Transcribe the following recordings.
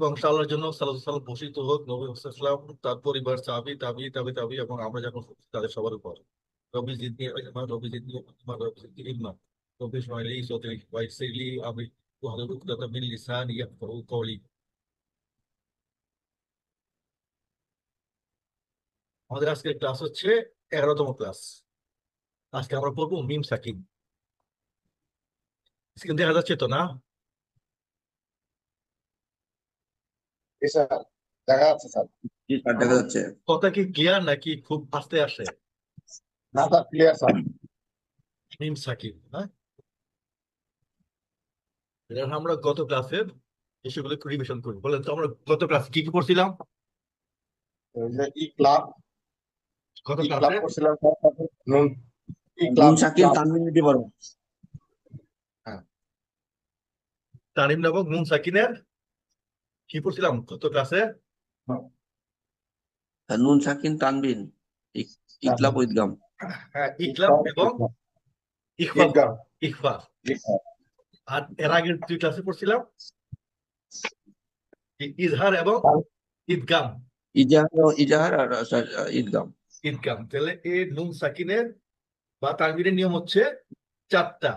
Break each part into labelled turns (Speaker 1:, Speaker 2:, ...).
Speaker 1: বংশ আল্লাহর জন্য সাল্লাল্লাহু ভূষিত হোক নবী সাল্লাম, তার পরিবার, চাবি তাবি তাবি তাবি এবং আমরা যখন তাদের সবার উপর। রবি জিদনি ইলমা, রবি জিদনি ইলমা, রবি জিদনি ইলমা, রবি ইসমাইলি সদরি ওয়াইসিলি আমি ওয়াহলুল উকদাতাম মিন লিসানি ইয়াফকাহু কওলি। আমাদের আজকের ক্লাস হচ্ছে 11তম ক্লাস। আজকে আমরা পড়বো মিম সাকিন। স্ক্রিন দেখা যাচ্ছে তো না?
Speaker 2: জি স্যার, দেখা যাচ্ছে স্যার।
Speaker 3: জি স্যার, দেখা
Speaker 1: আমার
Speaker 3: যাচ্ছে।
Speaker 1: কথা কি ক্লিয়ার নাকি খুব আস্তে আসে?
Speaker 2: না স্যার, ক্লিয়ার স্যার।
Speaker 1: মিম সাকিন, হ্যাঁ। এটা আমরা গত ক্লাসের বিষয়গুলো একটু রিভিশন করি। বলেন তো আমরা গত ক্লাসে কি কি পড়ছিলাম?
Speaker 2: ওই যে ই ক্লাব,
Speaker 1: গত
Speaker 2: ই ক্লাব
Speaker 1: ক্লাসে
Speaker 2: করছিলাম স্যার, তারপর নুন ই
Speaker 3: নুন
Speaker 2: ক্লাব, ই
Speaker 3: সাকিন
Speaker 2: ক্লাব।
Speaker 3: তানভীর দিতে পারবো।
Speaker 1: হ্যাঁ, তানিম এবং নুন সাকিনের কি পড়ছিলাম গত ক্লাসে?
Speaker 3: নুন সাকিন তানবিন, ইকলাব উদ্গম।
Speaker 1: হ্যাঁ,
Speaker 2: ই
Speaker 1: ইকলাব
Speaker 2: ক্লাব, ই
Speaker 1: এবং
Speaker 2: ক্লাব,
Speaker 1: ইখফা।
Speaker 2: ঈদগাহ,
Speaker 1: ইখফা।
Speaker 2: ঈদগাহ।
Speaker 1: আর এর আগের দুই ক্লাসে পড়ছিলাম ইজহার এবং ইদগাম।
Speaker 3: ইজাহার আর স্যার ঈদগাম।
Speaker 1: ইদগাম তাহলে এই নুন সাকিনের বা তানবিনের নিয়ম হচ্ছে চারটা।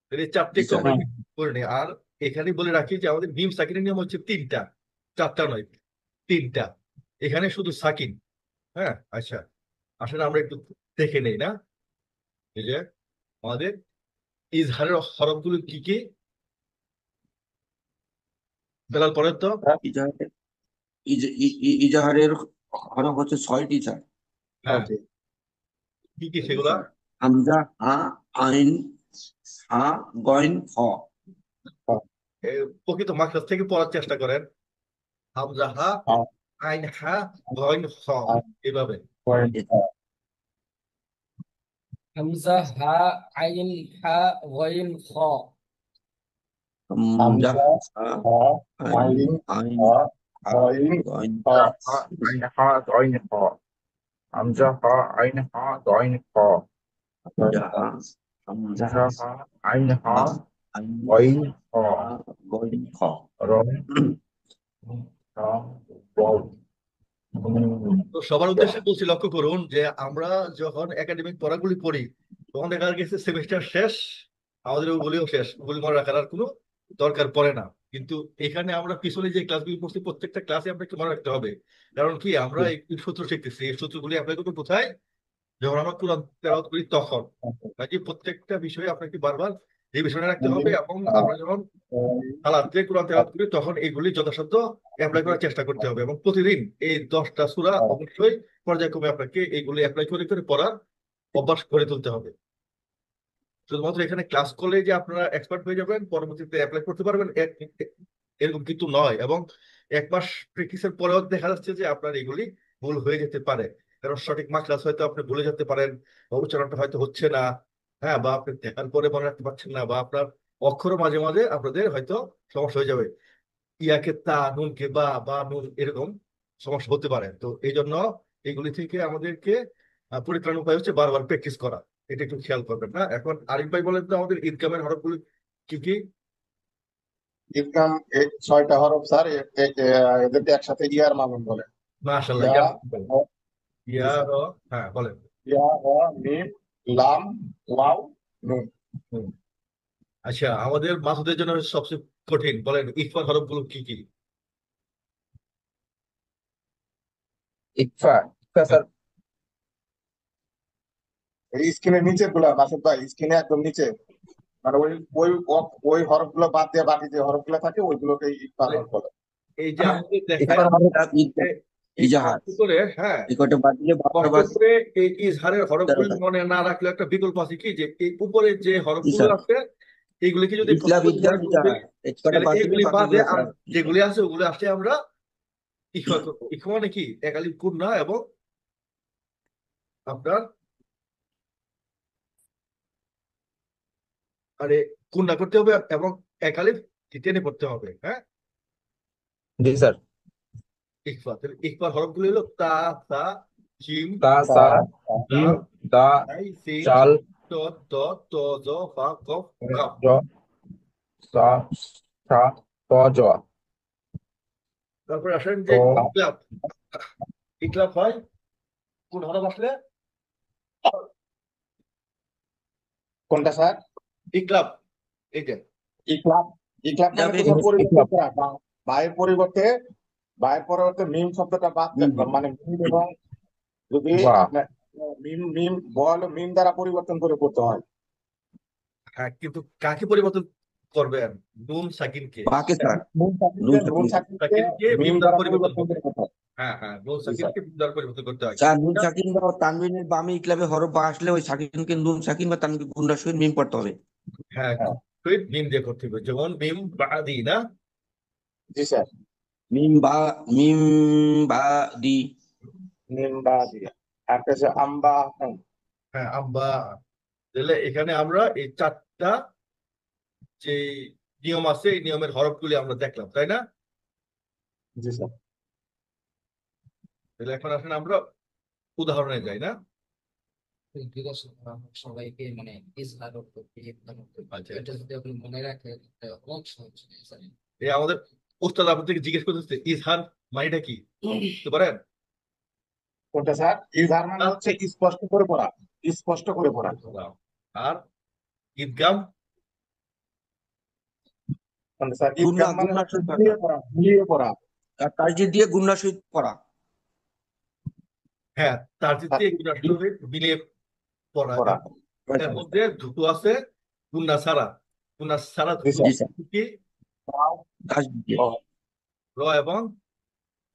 Speaker 1: তাহলে এই চারটে
Speaker 3: জি
Speaker 1: একটু
Speaker 3: স্যার।
Speaker 1: আমরা করে নিই। আর এখানে বলে রাখি যে আমাদের মিম সাকিনের নিয়ম হচ্ছে তিনটা, চারটা নয়, তিনটা। এখানে শুধু সাকিন। হ্যাঁ, আচ্ছা, আসলে আমরা একটু দেখে নেই না, এই যে আমাদের ইজহারের হরফগুলো কি কি? বেলাল পড়েন তো।
Speaker 3: ইজাহারের ইজাহারের হরফ হচ্ছে 6টি স্যার।
Speaker 1: হ্যাঁ, কি কি সেগুলা?
Speaker 3: হামজা, হা, আইন, হা, গইন, খ।
Speaker 1: এ, প্রকৃত মাকসাদ থেকে পড়ার চেষ্টা করেন। হামজা হা, আইন হা, গইন খ, এভাবে।
Speaker 4: হামজা হা আইন হা গইন খ।
Speaker 3: হামজা, হা, আইন,
Speaker 2: আইন,
Speaker 3: আইন,
Speaker 2: হা,
Speaker 3: হা,
Speaker 2: গইন,
Speaker 3: গইন,
Speaker 2: খ।
Speaker 5: عين ها عين ها همزة ها عين ها عين ها
Speaker 3: হামজা, হা, হামজা,
Speaker 5: همزة ها عين
Speaker 3: হা,
Speaker 5: ها
Speaker 3: আইন,
Speaker 5: عين
Speaker 3: হা,
Speaker 5: ها
Speaker 3: গইন, খ।
Speaker 5: را را واو ميم.
Speaker 1: তো সবার উদ্দেশ্যে বলছি, লক্ষ্য করুন যে আমরা যখন একাডেমিক পড়াগুলি পড়ি তখন দেখা গেছে সেমিস্টার শেষ, আমাদের ওগুলিও শেষ, ওগুলি মনে রাখার আর কোনো দরকার পড়ে না। কিন্তু এখানে আমরা পিছনে যে ক্লাসগুলি পড়ছি প্রত্যেকটা ক্লাসে আমরা একটু মনে রাখতে হবে। কারণ কি, আমরা এই সূত্র শিখতেছি, এই সূত্রগুলি অ্যাপ্লাই করবো কোথায়? যখন আমরা কোরআন তেলাওয়াত করি তখন। কাজে প্রত্যেকটা বিষয়ে আপনাকে বারবার রিভিশনে রাখতে হবে এবং আমরা যখন সালাতে কোরআন তেলাওয়াত করি তখন এইগুলি যথাসাধ্য অ্যাপ্লাই করার চেষ্টা করতে হবে এবং প্রতিদিন এই 10টা সূরা অবশ্যই পর্যায়ক্রমে আপনাকে এইগুলি অ্যাপ্লাই করে করে পড়ার অভ্যাস করে তুলতে হবে। শুধুমাত্র এখানে ক্লাস করলে যে আপনারা এক্সপার্ট হয়ে যাবেন, পরবর্তীতে অ্যাপ্লাই করতে পারবেন এরকম কিন্তু নয়। এবং 1 মাস প্র্যাকটিসের পরেও দেখা যাচ্ছে যে আপনার এগুলি ভুল হয়ে যেতে পারে। কারণ সঠিক মার্কস হয়তো আপনি ভুলে যেতে পারেন, বা উচ্চারণটা হয়তো হচ্ছে না, হ্যাঁ, বা আপনি দেখার পরে মনে রাখতে পারছেন না, বা আপনার অক্ষরও মাঝে মাঝে আপনাদের হয়তো সমস্যা হয়ে যাবে। ইয়াকে তা, নুনকে বা, বা নুন, এরকম সমস্যা হতে পারে। তো এই জন্য এগুলি থেকে আমাদেরকে পরিত্রাণ উপায় হচ্ছে বারবার প্র্যাকটিস করা। এটা একটু খেয়াল করবেন। না, এখন আরিফ ভাই বলেন তো আমাদের ইনকামের হরফগুলি কি কি?
Speaker 2: ঈদগাহ, এই 6টা হরফ স্যার। এদেরকে একসাথে ইয়ার মালুম বলে।
Speaker 1: মাশাআল্লাহ,
Speaker 2: ইয়া,
Speaker 1: ইয়া
Speaker 2: হ, জি
Speaker 1: ইয়া
Speaker 2: স্যার।
Speaker 1: র, হ্যাঁ বলেন।
Speaker 2: ইয়া, হ, মিম, লাম, ওয়াও, নুন।
Speaker 1: হুম। আচ্ছা, আমাদের মাসুদের জন্য সবচেয়ে কঠিন, বলেন ইকফার হরফগুলো কি কি?
Speaker 5: إكفاء إكفاء
Speaker 1: হ্যাঁ,
Speaker 5: স্যার।
Speaker 2: এই স্ক্রিনের নিচের গুলা মাসুদ ভাই, স্ক্রিনে একদম নিচে, মানে ওই ওই ওই হরফ গুলো বাদ দিয়ে বাকি যে হরফ গুলো থাকে ওইগুলোকে ইকফার
Speaker 1: তাহলে
Speaker 2: হরফ বলে।
Speaker 1: এই যে আমাদের দেখেন,
Speaker 3: ইকফার হরফ
Speaker 1: যে এই
Speaker 3: ইজাহার,
Speaker 1: কষ্ট করে, হ্যাঁ,
Speaker 3: এই কয়টা বাদ দিলে বারোটা
Speaker 1: কষ্ট
Speaker 3: বাদ
Speaker 1: করে এই ইজহারের হরফগুলি
Speaker 3: 13টা।
Speaker 1: মনে না রাখলে একটা বিকল্প আছে কি, যে এই উপরে যে
Speaker 3: জি
Speaker 1: হরফগুলো
Speaker 3: স্যার,
Speaker 1: আছে এগুলিকে যদি
Speaker 3: ইকলাব,
Speaker 1: প্রথমে মনে
Speaker 3: ঈদগাহ,
Speaker 1: করতে,
Speaker 3: ইজাহার, এই কয়টা
Speaker 1: তাহলে
Speaker 3: বাদ দিলে
Speaker 1: এগুলি বাদে
Speaker 3: বাকিগুলো
Speaker 1: আর
Speaker 3: স্যার। জি স্যার।
Speaker 1: যেগুলি আছে ওগুলো আসলে আমরা ইকফা করবো। ইকফা মানে কি? একালিপ কুন্না এবং আপনার মানে কুন্না করতে হবে এবং একালিপ টেনে পড়তে হবে। হ্যাঁ,
Speaker 5: জি স্যার।
Speaker 1: ইকফা। তাহলে ইকফার হরফগুলি হলো তা, সা, জিম,
Speaker 5: তা
Speaker 2: তা,
Speaker 5: সা জিম
Speaker 1: দাল,
Speaker 5: দা
Speaker 1: আই, সিন,
Speaker 5: জাল
Speaker 1: ত, ত, ত, জ, ফা, কফ, কাফ।
Speaker 5: জ সা সা তোজা
Speaker 1: তারপরে আসেন
Speaker 5: তো
Speaker 1: যে ইকলাব। ইকলাব হয় কোন হরফ আসলে?
Speaker 2: কোনটা স্যার?
Speaker 1: ইকলাব, এই যে
Speaker 2: ইকলাব। ইকলাব মানে
Speaker 3: ইকলাবে
Speaker 2: কোথাও পরিবর্তন
Speaker 5: ইকলাব
Speaker 2: করা বায়ের পরিবর্তে মিম শব্দটা বাদ
Speaker 3: মিম দিবে।
Speaker 2: মানে মিম এবং যদি
Speaker 5: বা
Speaker 2: আপনার মিম মিম বল মিম দ্বারা পরিবর্তন করে করতে হয়।
Speaker 1: হ্যাঁ, কিন্তু কাকে পরিবর্তন করবেন? নুন সাকিনকে।
Speaker 3: বাকে স্যার
Speaker 2: নুন
Speaker 3: নুন
Speaker 2: নুন
Speaker 3: সাকিন
Speaker 2: সাকিনকে
Speaker 1: সাকিনকে
Speaker 2: মিম
Speaker 1: মিম দ্বারা
Speaker 2: দ্বারা
Speaker 1: পরিবর্তন
Speaker 2: পরিবর্তন
Speaker 1: হবে।
Speaker 2: করে করতে হয়।
Speaker 1: হ্যাঁ হ্যাঁ, নুন
Speaker 2: জি স্যার।
Speaker 1: সাকিনকে মিম দ্বারা পরিবর্তন করতে হয়।
Speaker 3: স্যার নুন সাকিন বা তানবিনের বামে ইকলাবে হরফ বা আসলে ওই সাকিনকে নুন সাকিন বা তানবিন গুন্ডার সহিত মিম পড়তে হবে।
Speaker 1: হ্যাঁ,
Speaker 2: হ্যাঁ
Speaker 1: শহীদ মিম দিয়ে করতে হবে, যেমন মিম বাদি না।
Speaker 2: জি স্যার।
Speaker 3: মিম বা মিম বা দি
Speaker 2: মিম বা দিয়ে আর কাছে আম্বা
Speaker 1: হ্যাঁ, আব্বা। তাহলে এখানে আমরা এই চারটা যে নিয়ম আছে, এই নিয়মের হরফগুলি আমরা দেখলাম, তাই না?
Speaker 2: জি স্যার।
Speaker 1: তাহলে এখন আসলে আমরা উদাহরণে যাই না।
Speaker 4: জিজ্ঞাসা করা হোক সবাইকে, মানে ইজহার করতে ইফতার করতে,
Speaker 1: আচ্ছা,
Speaker 4: এটা যদি আপনি মনে রাখেন তাহলে অনেক সহজ হয়ে যায়।
Speaker 1: এই আমাদের ওস্তাদ আপনার থেকে জিজ্ঞেস করতেছে ইজহার মানেটা কি, বুঝতে পারেন?
Speaker 2: কোনটা স্যার? ইজহার মানে হচ্ছে স্পষ্ট করে পড়া। স্পষ্ট করে পড়া।
Speaker 1: আর ঈদগাম?
Speaker 2: কোনটা স্যার?
Speaker 3: গুন্না
Speaker 2: ঈদগাম মানে
Speaker 3: গুন্নার
Speaker 2: হচ্ছে
Speaker 3: সহিত পড়া
Speaker 2: মিলিয়ে পড়া। মিলিয়ে পড়া।
Speaker 3: আর তাসদিদ দিয়ে গুন্নার সহিত পড়া।
Speaker 1: হ্যাঁ, তার দিক দিয়ে গুণার সহিত মিলিয়ে পড়া।
Speaker 2: পড়া।
Speaker 1: এর মধ্যে দুটো আছে গুন্না ছাড়া। গুন্না ছাড়া
Speaker 2: জি
Speaker 1: দুটো
Speaker 2: স্যার।
Speaker 3: জি স্যার
Speaker 1: কি?
Speaker 3: তাসদিদ দিয়ে
Speaker 2: ও,
Speaker 1: র এবং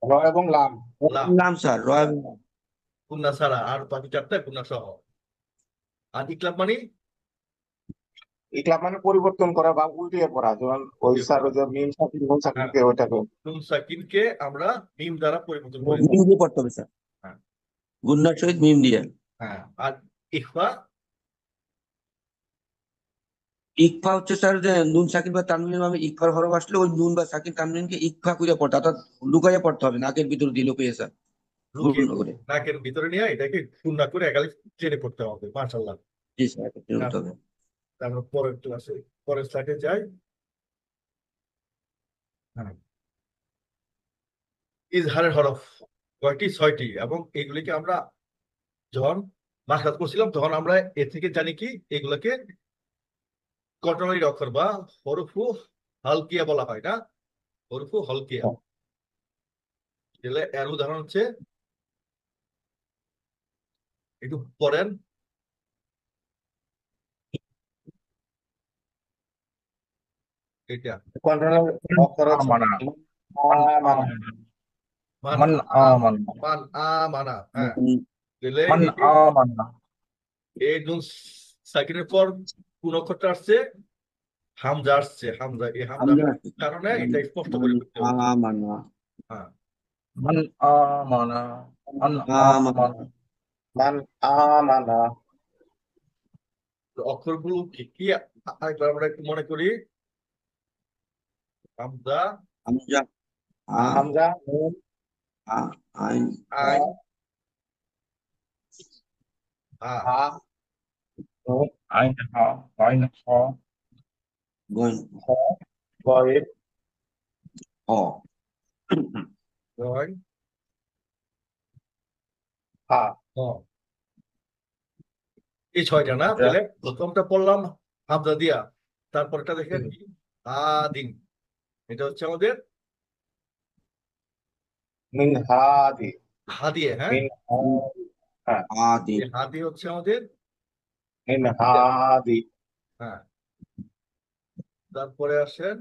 Speaker 2: র এবং লাম।
Speaker 1: লাম।
Speaker 3: নাম স্যার রয় এবং লাম।
Speaker 1: গুন্না ছাড়া, আর বাকি চারটা গুন্না সহ। আর ইকলাব মানে
Speaker 2: ইকলাব মানে পরিবর্তন করা বা উল্টিয়ে পড়া, যেমন ওই
Speaker 1: মিলিয়ে
Speaker 2: স্যার
Speaker 1: পড়া।
Speaker 2: ওই যে মিম সাকিন নুন
Speaker 1: হ্যাঁ,
Speaker 2: সাকিনকে ওইটাকে
Speaker 1: নুন সাকিনকে আমরা মিম দ্বারা পরিবর্তন করি।
Speaker 3: মিম দিয়ে পড়তে হবে স্যার,
Speaker 1: হ্যাঁ
Speaker 3: গুন্নার সহিত মিম দিয়ে।
Speaker 1: হ্যাঁ। আর ইখফা?
Speaker 3: ইকফা হচ্ছে স্যার যে নুন সাকিন বা তানবিনের নামে ইকফার হরফ আসলে ওই নুন বা সাকিন তানবিনকে ইকফা করে পড়তে, অর্থাৎ লুকাইয়া পড়তে হবে, নাকের ভিতর দিয়ে লুকিয়ে স্যার,
Speaker 1: লুকিয়ে
Speaker 3: গুণ করে।
Speaker 1: নাকের ভিতরে নিয়ে এটাকে গুন্না করে একালে টেনে পড়তে হবে। মাশাআল্লাহ।
Speaker 3: জি স্যার এটা
Speaker 1: হ্যাঁ,
Speaker 3: করতে হবে।
Speaker 1: তারপর পরের ক্লাসে, পরের স্লাইডে যাই। হ্যাঁ, ইজহারের হরফ কয়টি? 6টি। এবং এগুলিকে আমরা যখন মাসকাত করছিলাম তখন আমরা এ থেকে জানি কি এগুলোকে কটনের অক্ষর বা হরফু হালকিয়া বলা হয় না। হরফু হালকিয়া। তাহলে এর উদাহরণ হচ্ছে, একটু পড়েন এটা।
Speaker 2: কন্ট্রোলের অক্ষর হচ্ছে
Speaker 5: আমানা মান
Speaker 2: মানা।
Speaker 5: আমানা
Speaker 1: মান
Speaker 5: মান
Speaker 1: আম
Speaker 5: আমানা
Speaker 1: মান আমানা। হ্যাঁ, তাহলে
Speaker 5: মান
Speaker 1: এই যে
Speaker 5: আমানা
Speaker 1: এই নুন সাকিনের পর কোন অক্ষরটা আসছে? হামজা আসছে। হামজা, এই হামজা
Speaker 3: আমরা
Speaker 1: কারণে এটা স্পষ্ট করে করতে হবে।
Speaker 3: আমানা
Speaker 1: হ্যাঁ,
Speaker 5: মান আমানা মান
Speaker 3: আমানা
Speaker 5: আমানা
Speaker 2: মান আমানা।
Speaker 1: তো অক্ষরগুলো কি কি আরেকবার আমরা একটু মনে করি। হামজা,
Speaker 3: আমরা আ
Speaker 2: হামজা নুন
Speaker 3: আ আইন
Speaker 1: আইন, হা।
Speaker 2: হা নুন
Speaker 5: আইন হা আইন হা
Speaker 3: গইন
Speaker 2: হ গয়ের
Speaker 3: হ
Speaker 1: রয়,
Speaker 2: হা।
Speaker 1: হ। এই 6টা না?
Speaker 5: যা
Speaker 1: তাহলে প্রথমটা পড়লাম হামজা দিয়া, তারপরটা দেখেন কি? আদিন। এটা হচ্ছে আমাদের
Speaker 2: মিন হাদি।
Speaker 1: হা দিয়ে। হ্যাঁ,
Speaker 2: মিন হাদি। হ্যাঁ
Speaker 3: আদি
Speaker 1: এই হা দিয়ে হচ্ছে আমাদের।
Speaker 2: মিন হাদি।
Speaker 1: হ্যাঁ, তারপরে আসেন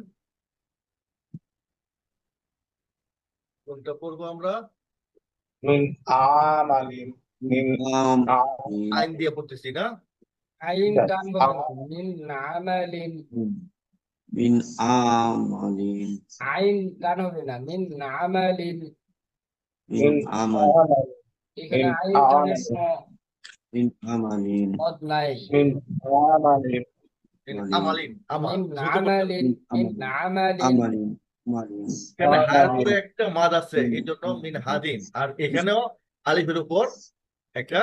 Speaker 1: কোনটা পড়বো আমরা?
Speaker 2: মিন আমালিন। মিন
Speaker 3: আম
Speaker 2: আ
Speaker 1: আইন দিয়ে পড়তেছি না?
Speaker 4: আইন টান
Speaker 2: আ
Speaker 4: হবে না, মিন আমালিন।
Speaker 3: বিন আমালিন
Speaker 4: আইন টান হবে না, মিন আমালিন।
Speaker 3: বিন
Speaker 2: মিন
Speaker 3: আমাল
Speaker 2: আমালিন।
Speaker 4: এখানে
Speaker 2: মিন
Speaker 4: আইন টানের
Speaker 2: আমালিন।
Speaker 4: কোনো
Speaker 3: বিন আমালিন
Speaker 4: পদ নাই।
Speaker 2: মিন আমালিন।
Speaker 1: আমালিন, আমা
Speaker 4: মিন
Speaker 1: দ্রুত করতে হবে।
Speaker 4: আমালিন,
Speaker 3: বিন
Speaker 4: মিন
Speaker 3: আমালিন
Speaker 4: আমালিন।
Speaker 3: আমালিন আমালিন
Speaker 1: এখানে হার পরে
Speaker 2: আমালিন।
Speaker 1: একটা মাদ আছে, এই জন্য মিন হাদিন। আর এখানেও আলিফের উপর একটা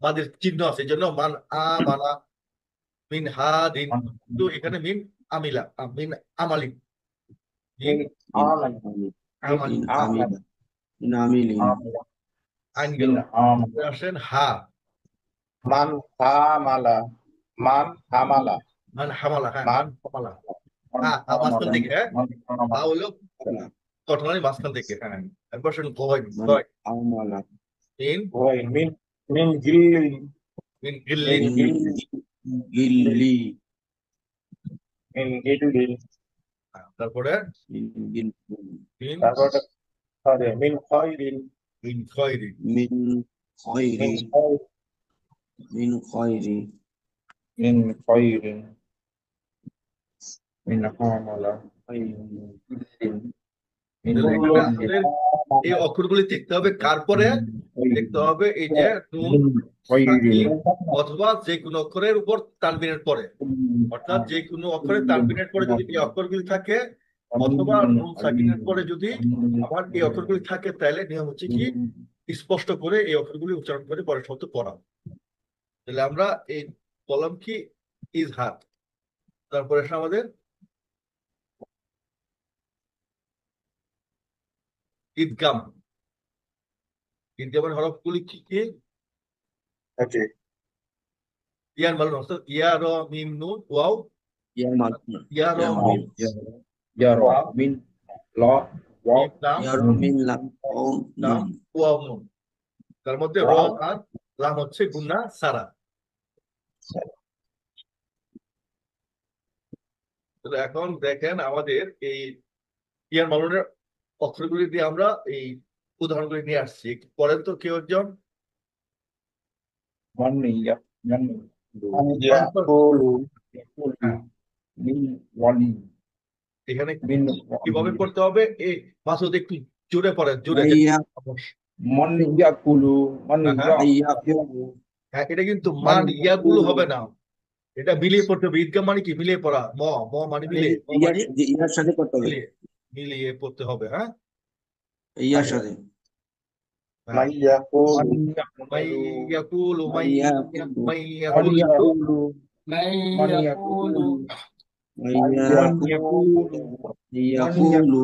Speaker 1: মাদের চিহ্ন আছে, এই জন্য মান আমানা মিন হাদিন।
Speaker 5: মান
Speaker 1: তো এখানে মিন আমিলা, মিন আমালিন। মিন
Speaker 2: আমান
Speaker 1: আমান
Speaker 3: মিন
Speaker 2: আমান
Speaker 3: আমিলা মিন আমিলিন
Speaker 1: আইন গেল আসেন হা
Speaker 2: মান হামালা মান হামালা
Speaker 1: মান হামালা, হ্যাঁ
Speaker 2: মান
Speaker 1: মান হামালা, হা মাঝখান থেকে, হ্যাঁ হা হলো
Speaker 3: আলা
Speaker 1: কঠনারি মাঝখান থেকে, হ্যাঁ একবার শুনুন গয়
Speaker 3: মান
Speaker 1: গয়
Speaker 3: আমালা
Speaker 1: মিন
Speaker 2: ওই মিন গিল্লি
Speaker 1: মিন গিল্লিন,
Speaker 3: মিন গিল্লি
Speaker 2: মিন গিল্লি
Speaker 1: তারপরে
Speaker 3: মিন গিল্লি
Speaker 1: মিন
Speaker 2: তারপর মিন খয়রিন
Speaker 1: মিন খয়রি,
Speaker 3: মিন খয়রি
Speaker 2: মিন খয়রি
Speaker 3: মিন খয়রি
Speaker 5: من خير من عمل من
Speaker 1: তাহলে
Speaker 2: কুল্লু
Speaker 1: এখানে আমাদের এই অক্ষরগুলি দেখতে হবে কার পরে, দেখতে হবে এই যে নুন সাকিন অথবা যে কোনো অক্ষরের উপর তানবিনের পরে, অর্থাৎ যে কোনো অক্ষরে তানবিনের পরে যদি এই অক্ষরগুলি থাকে অথবা নুন সাকিনের পরে যদি আমার এই অক্ষরগুলি থাকে, তাহলে নিয়ম হচ্ছে কি স্পষ্ট করে এই অক্ষরগুলি উচ্চারণ করে পরের শব্দ পড়া। তাহলে আমরা এই বললাম কি ইজহার, তারপরে আসে আমাদের ঈদগাম। ঈদগামের হরফগুলি কি কি?
Speaker 2: ওকে
Speaker 1: ইয়ার মালুন অর্থাৎ ইয়া র মিম নুন ওয়াও,
Speaker 3: ইয়া মাল
Speaker 1: ইয়া র
Speaker 3: ইয়া
Speaker 1: মিম
Speaker 5: يرى من لا
Speaker 1: মিম লাম
Speaker 3: ইয়ার মিন লাম ও
Speaker 1: লাম
Speaker 3: নুন
Speaker 1: ওয়াও নুন, তার মধ্যে র আর লাম হচ্ছে গুন্না সারা। তাহলে এখন দেখেন আমাদের এই ইয়ার মালুনের অক্ষরগুলি দিয়ে আমরা এই উদাহরণগুলি নিয়ে আসছি, একটু পড়েন তো কেউ একজন।
Speaker 5: من من
Speaker 2: ইয়াকুলু
Speaker 5: يقول من ولي
Speaker 1: এখানে
Speaker 5: من
Speaker 1: কিভাবে পড়তে হবে এই মাসুদ একটু জোরে পড়েন, জোরে
Speaker 3: ইয়া
Speaker 5: من يأكل من
Speaker 1: হ্যাঁ
Speaker 3: ইয়াকুলু
Speaker 1: হ্যাঁ, এটা কিন্তু মান ইয়াগুলো হবে না, এটা মিলিয়ে পড়তে হবে। ঈদগাম মানে কি মিলিয়ে পড়া, ম ম মানে মিলিয়ে, ম
Speaker 3: ইয়ার
Speaker 1: মানে
Speaker 3: ইয়ার সাথে করতে হবে
Speaker 1: মিলিয়ে, মিলিয়ে পড়তে হবে। হ্যাঁ
Speaker 3: ইয়ার সাথে
Speaker 1: হ্যাঁ
Speaker 2: মাইয়াকুলু
Speaker 1: মাই ইয়াকুলু মাই
Speaker 3: ইয়াকুলু
Speaker 1: মাই
Speaker 5: من
Speaker 1: ইয়াকুলু
Speaker 5: يقول من يقول
Speaker 3: ইয়াকুলু
Speaker 5: من
Speaker 3: ইয়াকুলু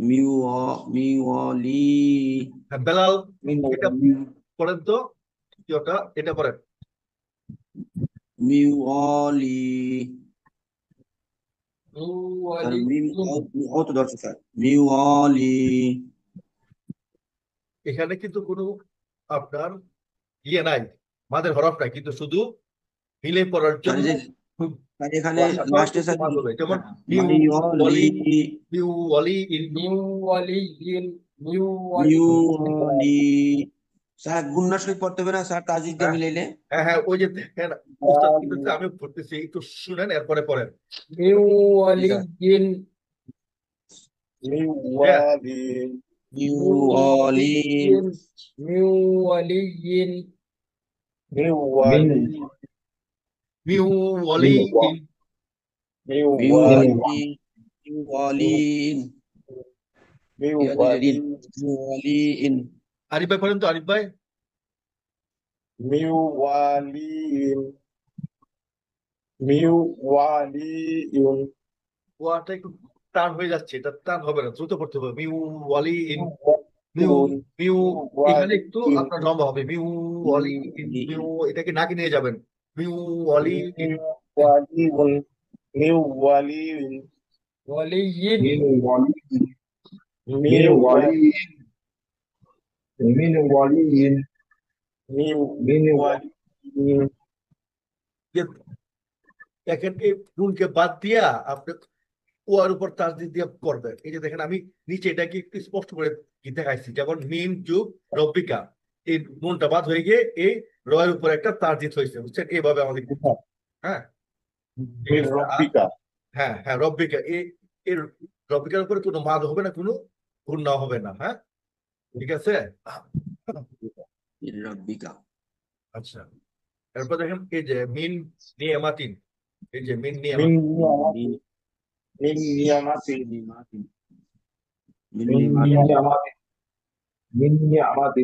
Speaker 2: মিওয়াল
Speaker 3: মিওয়ালি
Speaker 1: হ্যাঁ, বেলাল
Speaker 5: من
Speaker 1: এটা পড়েন তো, কি ওটা এটা পড়েন।
Speaker 3: মিওয়ালি স্যার মিম ও তো ধরছে স্যার মিওয়ালি
Speaker 1: এখানে কিন্তু কোনো আপনার ইয়ে নাই, মাদের হরফ নাই, কিন্তু শুধু মিলে পড়ার
Speaker 3: স্যার
Speaker 1: জন্য
Speaker 3: যে স্যার এখানে
Speaker 1: ওয়াসাফা
Speaker 3: লাস্টে স্যার
Speaker 1: মাদ হবে, যেমন মিউ
Speaker 3: মিওয়ালি
Speaker 1: মিউ ওয়ালি
Speaker 3: মিওয়ালি স্যার গুন্নার সহিত পড়তে হবে না স্যার তাজিদ দিয়ে মিলাইলে
Speaker 1: হ্যাঁ হ্যাঁ ওই যে দেখেন উস্তাদ কি বলছে, আমি পড়তেছি একটু শুনেন এরপরে পড়েন।
Speaker 2: মিওয়ালি
Speaker 3: মিওয়ালি
Speaker 2: মিওয়ালি
Speaker 1: মিউ ওয়ালি
Speaker 2: মিওয়ালি
Speaker 3: মিওয়ালিন
Speaker 2: মিওয়ালি
Speaker 3: মিওয়ালিন
Speaker 1: আরিফ ভাই পড়েন তো, আরিফ ভাই।
Speaker 2: মিওয়ালিন মিওয়ালিন
Speaker 1: ওয়াটা একটু টান হয়ে যাচ্ছে, এটা টান হবে না, দ্রুত পড়তে হবে। মিউ ওয়ালি মিউ মিউ, এখানে একটু আপনার লম্বা হবে। মিউ ওয়ালি মিউ, এটাকে নাকি নিয়ে যাবেন। মিউ ওয়ালি
Speaker 2: মিওয়ালিন মিওয়ালিন
Speaker 5: من ولي من
Speaker 2: মিওয়ালি
Speaker 5: ولي من ولي من
Speaker 2: মিওয়ালিন
Speaker 1: দেখেন এই নুনকে বাদ দিয়া আপনি ওয়ার উপর তাসদিদ দিয়ে করবেন। এই যে দেখেন আমি নিচে এটাকে একটু স্পষ্ট করে কি দেখাইছি, যেমন মিম যুগ রব্বিকা, এই নুনটা বাদ হয়ে গিয়ে এই রয়ের উপর একটা তাসদিদ হয়েছে, বুঝছেন, এইভাবে আমাদের করতে হবে। হ্যাঁ ঠিক আছে। আর
Speaker 2: রব্বিকা
Speaker 1: হ্যাঁ হ্যাঁ রব্বিকা, এর রব্বিকার উপরে কোনো মাদ হবে না, কোনো গুণা হবে না। হ্যাঁ ঠিক আছে।
Speaker 3: রাব্বিকা
Speaker 1: আচ্ছা এরপর দেখেন এই যে মিন নিয়ামাতিন, এই যে মিন
Speaker 2: মিন
Speaker 1: নিয়ামাতিন,
Speaker 2: নিয়ামাতিন
Speaker 3: মিন
Speaker 2: মিন
Speaker 3: নিমাতিন
Speaker 5: من نعمة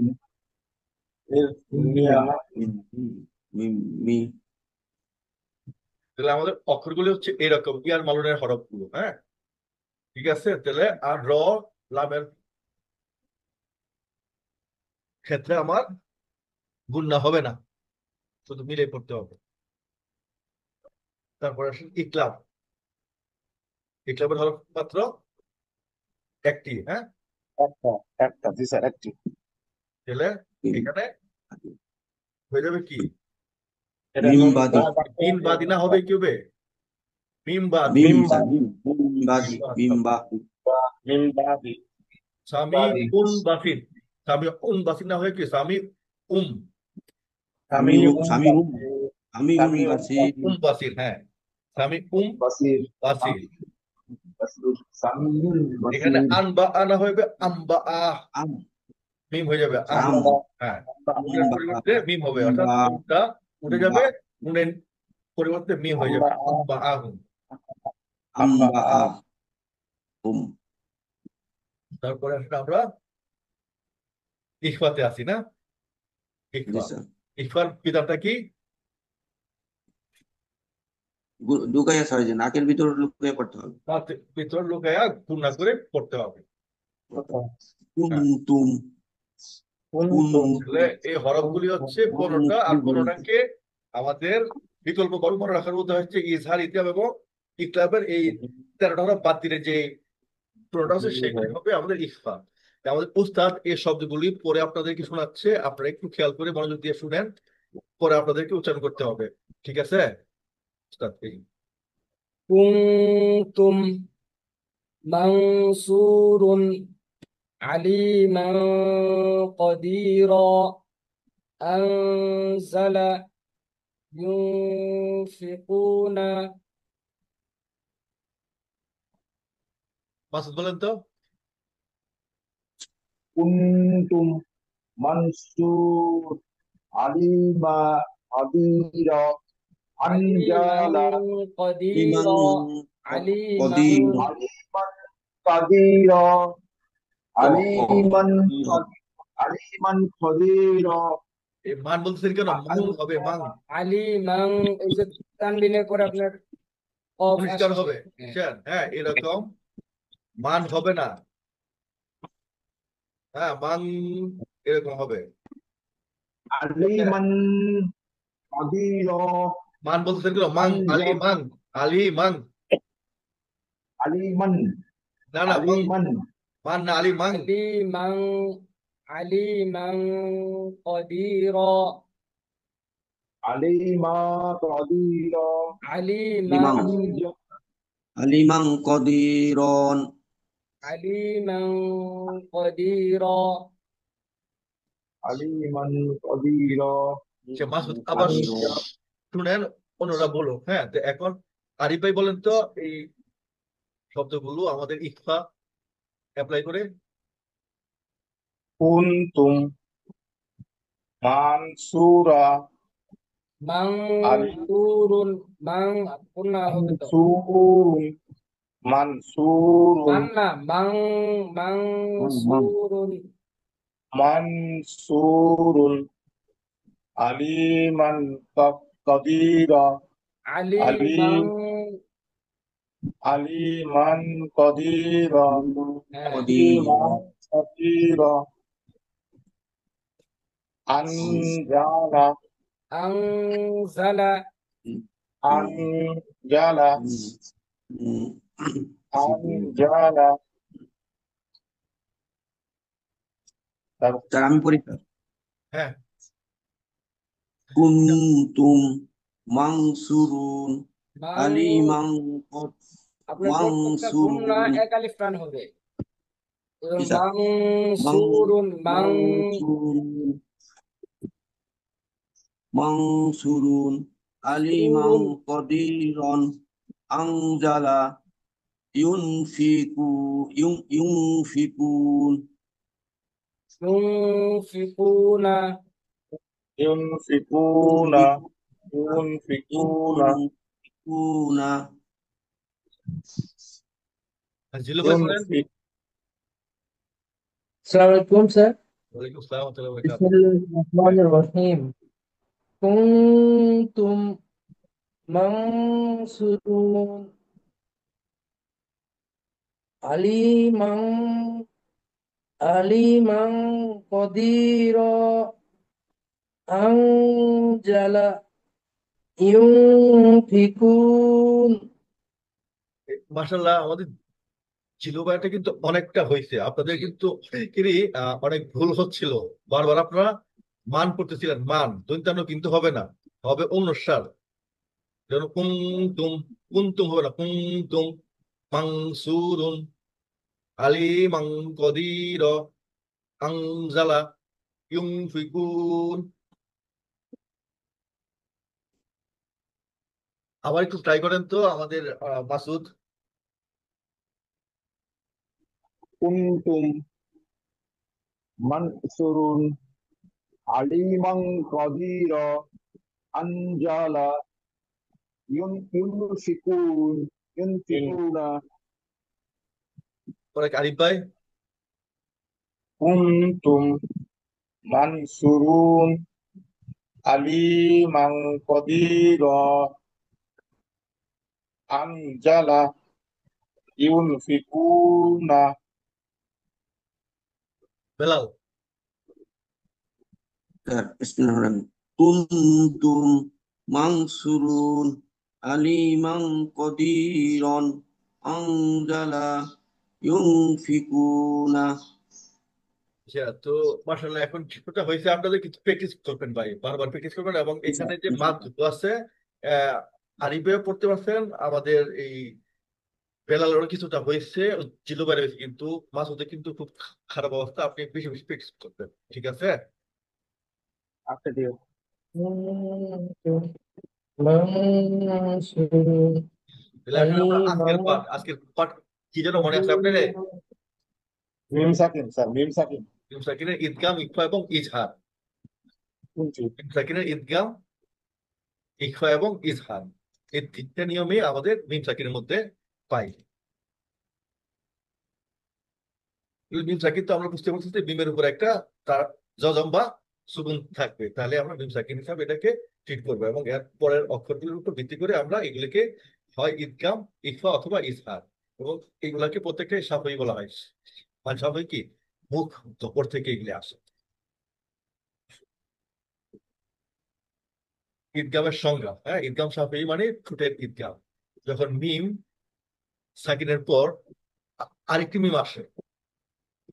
Speaker 2: নিয়ামাতিন
Speaker 3: মিন মি
Speaker 1: তাহলে আমাদের অক্ষরগুলি হচ্ছে এরকম ইয়ার মালুনের হরফগুলো, হ্যাঁ, ঠিক আছে। তাহলে আর র লামের ক্ষেত্রে আমার গুণনা হবে না, শুধু মিলে পড়তে হবে। তারপরে আসেন ইকলাব। ইকলাবের হরফ মাত্র একটি, হ্যাঁ।
Speaker 2: একটা একটা জি স্যার একটি।
Speaker 1: তাহলে এখানে হয়ে যাবে কি,
Speaker 2: এটা
Speaker 3: মিম
Speaker 2: নুন
Speaker 3: বাদি
Speaker 1: মিন বাদিনা হবে কি হবে, মিম বাদি।
Speaker 3: মিম
Speaker 2: মিম
Speaker 3: স্যার মিম বাদি মিম বা
Speaker 2: মিম বাদি
Speaker 1: সামি
Speaker 2: বাদি
Speaker 1: উন বাসিন, সামি উন বাসিন না হয়ে কি সামি উম,
Speaker 2: আমি
Speaker 3: স্বামী আমি
Speaker 2: আমি
Speaker 3: বাসির
Speaker 1: উম বাসির, হ্যাঁ, সামি উম
Speaker 2: বাসির
Speaker 1: বাসির।
Speaker 2: বাসির সামি
Speaker 1: এখানে
Speaker 2: বাসির
Speaker 1: আন বা আনা হবে আম বা আহ,
Speaker 3: আম
Speaker 1: মিম হয়ে যাবে আহ,
Speaker 3: আম
Speaker 1: হ্যাঁ, উনের
Speaker 3: আম্বা
Speaker 1: পরিবর্তে মিম হবে, অর্থাৎ
Speaker 3: আম্বা
Speaker 1: উনটা উঠে
Speaker 3: আম্বা
Speaker 1: যাবে, উনের পরিবর্তে মিম হয়ে যাবে আম বা আহুম।
Speaker 3: আম্বা আ উম
Speaker 1: তারপরে আসলে আমরা ইখফাতে আসি না,
Speaker 3: জি
Speaker 1: ইখফা।
Speaker 3: স্যার
Speaker 1: ইখফার বিধানটা কি,
Speaker 3: লুকাইয়া ছয় যে নাকের ভিতর লুকাইয়া পড়তে হবে
Speaker 1: তার ভিতর লুকায়া গুণা করে পড়তে হবে, হ্যাঁ।
Speaker 3: কুনতুম
Speaker 2: কুনতুম
Speaker 1: তাহলে এই হরফগুলি হচ্ছে 15টা, আর 15টাকে আমাদের বিকল্প কর্ম মনে রাখার মধ্যে হচ্ছে ইজহার, ইতিহাব এবং ইকলাবের এই 13টা হরফ বাদ দিলে যে 15টা আছে সেগুলি হবে আমাদের ইখফা। তাই আমাদের উস্তাদ এই শব্দগুলি পরে আপনাদেরকে শোনাচ্ছে, আপনারা একটু খেয়াল করে মনোযোগ দিয়ে শুনেন, পরে আপনাদেরকে উচ্চারণ করতে হবে, ঠিক আছে উস্তাদ? এই
Speaker 6: كنتم منصور عليما قديرا أنزل ينفقون
Speaker 1: মাসুদ বলেন তো।
Speaker 5: কুনতুম মানসুর আলিমা আদিরা আনজালা
Speaker 6: عليما
Speaker 3: ইমান
Speaker 6: قديرا عليما
Speaker 3: কদির
Speaker 5: আলিমান কাদিরা
Speaker 3: ও
Speaker 5: আলিমান আলিমান খদিরা।
Speaker 1: এই মান বলতেছেন কেন, মাং হবে, মাং
Speaker 6: عليما এই যে তানবিনের পরে আপনার অফ
Speaker 1: পরিষ্কার
Speaker 6: আসছে
Speaker 1: হবে, বুঝছেন? হ্যাঁ, এরকম মান হবে না, হ্যাঁ, মাং এরকম হবে।
Speaker 5: আলিমান কাদিরা
Speaker 1: মান বলতেছেন কেন, মাং আলি
Speaker 5: আনজালা
Speaker 1: মাং, আলি মাং,
Speaker 5: আলিমান
Speaker 1: না না মাং,
Speaker 5: আলিমান
Speaker 1: মান না আলি মাং।
Speaker 6: عليما عليما قديرا
Speaker 5: আলিমা কাদিরা
Speaker 6: عليما
Speaker 3: লিমাং
Speaker 5: আনজালা
Speaker 3: আলিমাং কদিরন
Speaker 6: عليما قديرا
Speaker 5: আলিমান কাদিরা
Speaker 1: সে মাসুদ আবার শুনেন, অন্যরা বলো, হ্যাঁ। তো এখন আরিফ ভাই বলেন তো এই শব্দগুলো আমাদের ইকফা অ্যাপ্লাই করে।
Speaker 2: কুনতুম মানসুরা
Speaker 6: منصور من قلنا হবে তো
Speaker 2: মানসুরুন মানসুরুন
Speaker 6: মান না منصور
Speaker 2: মানসুরুন আলিমান কাদিরা
Speaker 6: عليما
Speaker 2: আলিমান কাদিরা
Speaker 6: হ্যাঁ
Speaker 3: কদির
Speaker 2: আলিমান কাদিরা আনজালা
Speaker 6: أنزل
Speaker 2: আনজালা
Speaker 3: উম,
Speaker 2: আনজালা।
Speaker 3: স্যার আমি পড়ি স্যার
Speaker 1: হ্যাঁ,
Speaker 3: কুনতুম মানসুরুন
Speaker 6: মান
Speaker 3: আলিমাং
Speaker 6: আপনার প্রত্যেকটা গুণনা
Speaker 3: মানসুরুন
Speaker 6: এক আলিফ টান হবে এবং
Speaker 3: জি স্যার
Speaker 6: মানসুরুন
Speaker 3: মানসুরুন মানসুরুন আলিমাং কদিরন আনজালা ইউনফিকুন
Speaker 6: ينفقون
Speaker 2: ইউনফিকুনা ইউনফিকুনা
Speaker 3: ইউনফিকুনা
Speaker 1: জিলু ভাই বলেন।
Speaker 2: ইউনফিক
Speaker 7: السلام عليكم سر
Speaker 1: ওয়ালাইকুম আসসালাম ওয়া রাহমাতুল্লাহি ওয়া
Speaker 7: بسم
Speaker 1: বারাকাতুহু।
Speaker 7: الله الرحمن الرحيم كنتم
Speaker 6: মানসুরুন আলিমাং আলিমাং কদির আনজালা ইউনফিকুন।
Speaker 1: মাশাল্লাহ, আমাদের জিলো ভাইটা কিন্তু অনেকটা হয়েছে, আপনাদের কিন্তু অনেকেরই অনেক ভুল হচ্ছিল। বারবার আপনারা মান করতেছিলেন, মান দন্তান্ন কিন্তু হবে না, হবে অনুস্বার। যেন কুনতুম, কুনতুম হবে না, কুনতুম মানসুরুন আলিমাং কদির আনজালা ইউনফিকুন। আবার একটু ট্রাই করেন তো আমাদের মাসুদ।
Speaker 5: কুনতুম মানসুরুন আলিমান কাদিরা আনজালা ইউনফিকুন ইউনফিকুনা।
Speaker 1: পরে আরিফ ভাই।
Speaker 2: কুনতুম মানসুরুন আলিমান কদিরা আনজালা ইউনফিকুনা।
Speaker 1: বেলাল।
Speaker 3: বিসমিল্লাহির কুনতুম মানসুরুন আলিমান কদিরন আনজালা ইউনফিকুনা।
Speaker 1: আচ্ছা, তো মার্শাল্লাহ, এখন কিছুটা হয়েছে। আপনাদের কিছু প্র্যাকটিস করবেন ভাই, বারবার প্র্যাকটিস করবেন। এবং এখানে যে মাছগুলো আছে, আহ আরিফেও পড়তে পারছেন, আমাদের এই বেলালেরও কিছুটা হয়েছে, জিলো বাইরে হয়েছে, কিন্তু মাছুদের কিন্তু খুব খারাপ অবস্থা। আপনি বেশি বেশি প্র্যাকটিস করবেন, ঠিক আছে?
Speaker 2: আচ্ছা ঠিক আছে।
Speaker 6: কুনতুম মানসুরুন
Speaker 1: তাহলে এখন আমরা
Speaker 6: আলিমাং
Speaker 1: আজকের পাঠ কি যেন মনে আছে আপনার?
Speaker 2: মিম সাকিন স্যার, মিম সাকিন।
Speaker 1: মিম সাকিনের ঈদগাম, ইকফা এবং ইজহার।
Speaker 2: শুনছি।
Speaker 1: মিম সাকিনের ঈদগাম, ইকফা এবং ইজহার, এই তিনটা নিয়মে আমাদের মিম সাকিনের মধ্যে পাই। মিম সাকিন তো আমরা বুঝতে পারছি যে মিমের উপর একটা তার জজম বা সুকুন থাকবে, তাহলে আমরা মিম সাকিন হিসাবে এটাকে ট্রিট করবো। এবং এর পরের অক্ষরগুলোর উপর ভিত্তি করে আমরা এগুলিকে হয় ঈদগাম, ইকফা অথবা ইজহার, এবং এগুলাকে প্রত্যেকটাই সাফাই বলা হয়। মানে সাফাই কি, মুখ উপর থেকে এগুলি আসে। ঈদগামের সংজ্ঞা, হ্যাঁ, ঈদগাম সাফাই মানে ঠোঁটের ঈদগাম। যখন মিম সাকিনের পর আরেকটি মিম আসে,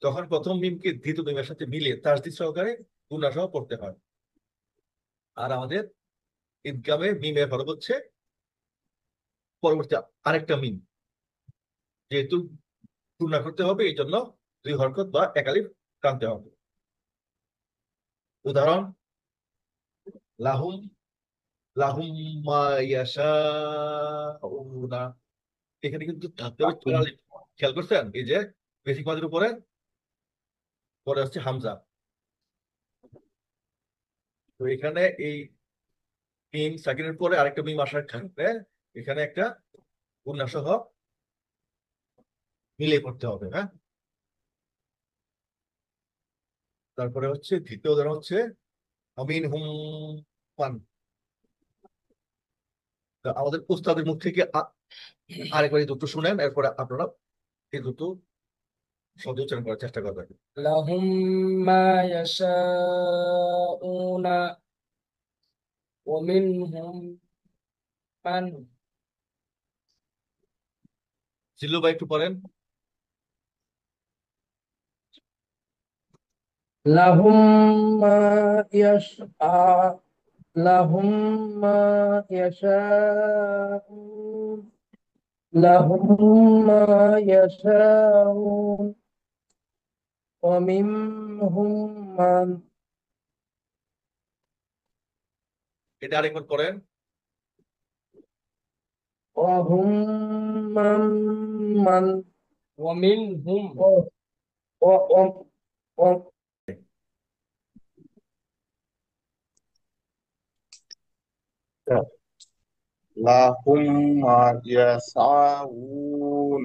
Speaker 1: তখন প্রথম মিমকে দ্বিতীয় মিমের সাথে মিলিয়ে তাসদিদ সহকারে গুণা সহ পড়তে হয়। আর আমাদের ঈদগামে মিমের হরফ হচ্ছে পরবর্তী আরেকটা মিম, যেহেতু গুণা করতে হবে, এই জন্য দুই হরকত বা একালিফ টানতে হবে। উদাহরণ, লাহুম, লাহুম মা ইয়াশাউনা, এখানে কিন্তু টানতে হবে চার আলিফ। খেয়াল করছেন? এই যে বেসিক মাদের উপরে পরে হচ্ছে হামজা। তো এখানে এই মিম সাকিনের পরে আরেকটা মিম আসার কারণে এখানে একটা গুণা সহ মিলিয়ে পড়তে হবে, হ্যাঁ। তারপরে হচ্ছে দ্বিতীয় উদাহরণ হচ্ছে আমিন হুম পান। তা আমাদের উস্তাদের মুখ থেকে আরেকবার এই দুটো শুনেন, এরপরে আপনারা এই দুটো শব্দ উচ্চারণ করার চেষ্টা করবেন।
Speaker 6: লাহুম মা ইয়াশাউনা ওয়া মিনহুম মান
Speaker 1: জিল্লু ভাই একটু পড়েন।
Speaker 6: লাহুম মা ইয়াশা লাহুম মা ইয়াশাউন লাহুম মা ইয়াশাউন ওয়া মিনহুম মান
Speaker 1: এটা আরেকবার পড়েন।
Speaker 6: ওয়া হুম মান ওয়া মিনহুম ওয়া ওয়া ওয়া
Speaker 2: লাহুম মা ইয়াসাউন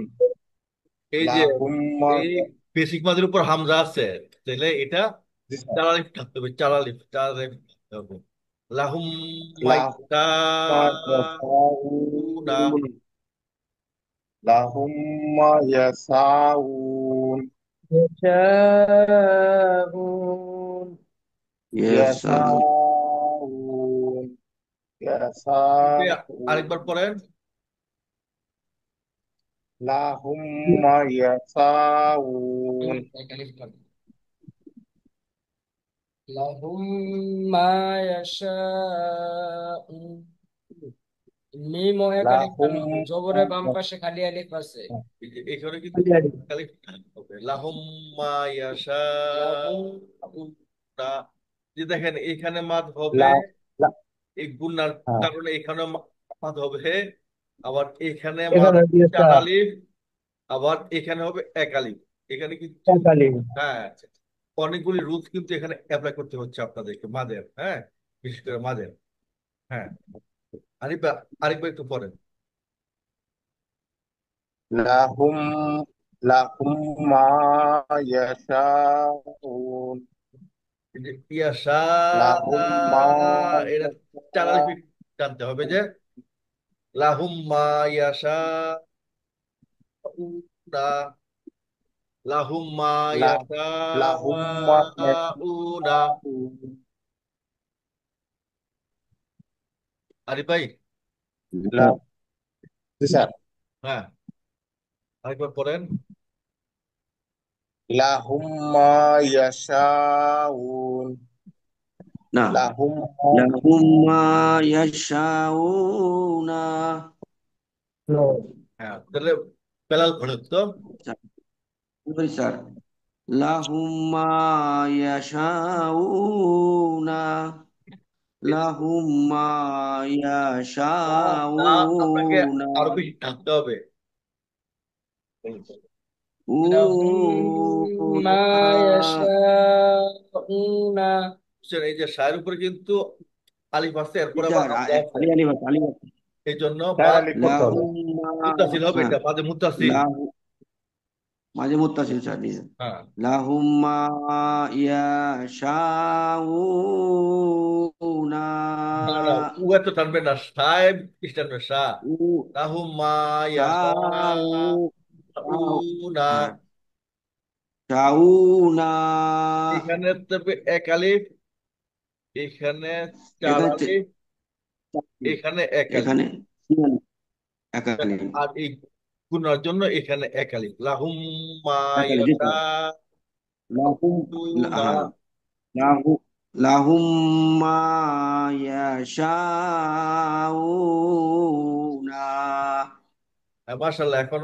Speaker 1: এই যে
Speaker 2: লাহুম মা
Speaker 1: এই বেসিক মাদের উপর হামজা আছে, তাহলে এটা
Speaker 2: জি স্যার।
Speaker 1: চার আলিফ থাকতে হবে, চার আলিফ, চার আলিফ থাকতে হবে। লাহুম
Speaker 2: লাহুম মা
Speaker 1: মাইয়াশাউনা।
Speaker 2: ইয়াশাউন লাহুম মা ইয়াশাউন
Speaker 6: يشاءون
Speaker 3: ইয়েস
Speaker 2: ইয়াশাউন ইয়াশাউন
Speaker 1: আরেকবার পড়েন।
Speaker 2: লাহুম মা ইয়াশাউন
Speaker 6: لهم ما يشاءون মিম ও একালিফ
Speaker 2: লাহুম
Speaker 6: টান হবে,
Speaker 2: মা
Speaker 6: জবরের বাম পাশে খালি আলিফ আছে।
Speaker 1: এখানে কিন্তু খালি হবে লাহুম
Speaker 6: লাহুম
Speaker 1: মাইয়াশাউনা। যে দেখেন এখানে মাদ হবে,
Speaker 2: লা লা
Speaker 1: এই গুণার
Speaker 2: হ্যাঁ
Speaker 1: কারণে এখানে মাদ হবে, আবার এখানে মাদ
Speaker 6: এখানে
Speaker 1: চার
Speaker 6: দিয়েছে
Speaker 1: আলিফ, আবার এখানে হবে এক আলিফ। এখানে কিন্তু
Speaker 6: একালিফ।
Speaker 1: হ্যাঁ অনেকগুলি রুলস কিন্তু এখানে অ্যাপ্লাই করতে হচ্ছে আপনাদেরকে মাদের, হ্যাঁ, বিশেষ করে মাদের। হ্যাঁ, আরেকবার আরেকবার একটু পড়েন।
Speaker 2: লাহুম লাহুম মা ইয়াশাউন
Speaker 1: এই যে ইয়াশা,
Speaker 2: লাহুম মা
Speaker 1: এটা চার আলিফ টানতে হবে যে লাহুম মা ইয়াশা লাহুম মা
Speaker 2: লা- লাহুম মা
Speaker 1: ইয়াশাউনা।
Speaker 2: ইয়াশাউন
Speaker 1: আরিফ ভাই,
Speaker 2: লা জি স্যার
Speaker 1: হ্যাঁ, আরেকবার পড়েন।
Speaker 2: লাহুম মা ইয়াশাউন
Speaker 3: না
Speaker 2: লাহুম
Speaker 3: লাহুম মা ইয়াশাউনা
Speaker 1: হ্যাঁ, তাহলে বেলাল পড়েন তো।
Speaker 3: সরি স্যার লাহুম মা ইয়াশাউনা
Speaker 1: এই
Speaker 3: লাহুম মা
Speaker 1: তা আপনাকে
Speaker 3: ইয়াশাউনা
Speaker 1: আরো বেশি টানতে হবে।
Speaker 6: لهم ما يشاءون
Speaker 1: বুঝছেন? এই যে শায়ের উপরে কিন্তু আলিফ আছে,
Speaker 3: জি
Speaker 1: এরপরে আবার
Speaker 3: স্যার
Speaker 1: হামজা আছে।
Speaker 3: আলী আলিবাস আলিবাস
Speaker 1: এই জন্য
Speaker 2: চার
Speaker 1: বাদ
Speaker 2: আলিফ পড়তে হবে
Speaker 3: লাহুম মা
Speaker 1: মুত্তাসিল হবে,
Speaker 3: হ্যাঁ
Speaker 1: এটা বাদে মুত্তাসিল।
Speaker 3: লাহু মাঝে মুত্তাসিল স্যার জি স্যার
Speaker 1: হ্যাঁ,
Speaker 3: লাহুম মা ইয়াশাউনা
Speaker 1: না না উ এত টানবে না, সাহেব কি টানবে শাহ।
Speaker 3: উ
Speaker 1: লাহুম মা
Speaker 3: শাউ শাউ
Speaker 1: ইয়াশাউনা।
Speaker 3: হ্যাঁ শাউনা
Speaker 1: এখানে তবে এক আলিফ, এখানে চার
Speaker 3: এখানে
Speaker 1: আলিফ, এখানে এক আলিফ।
Speaker 3: এখানে তিন আলিফ, এক আলিফ
Speaker 1: আর এই গুনার জন্য এখানে এক আলিফ লাহুম মা
Speaker 3: এক আলিফ জি স্যার
Speaker 1: ইয়াশাউনা।
Speaker 3: লাহুম হ্যাঁ লাহু লাহুম মা ইয়াশাউনা
Speaker 1: মাশাআল্লাহ, এখন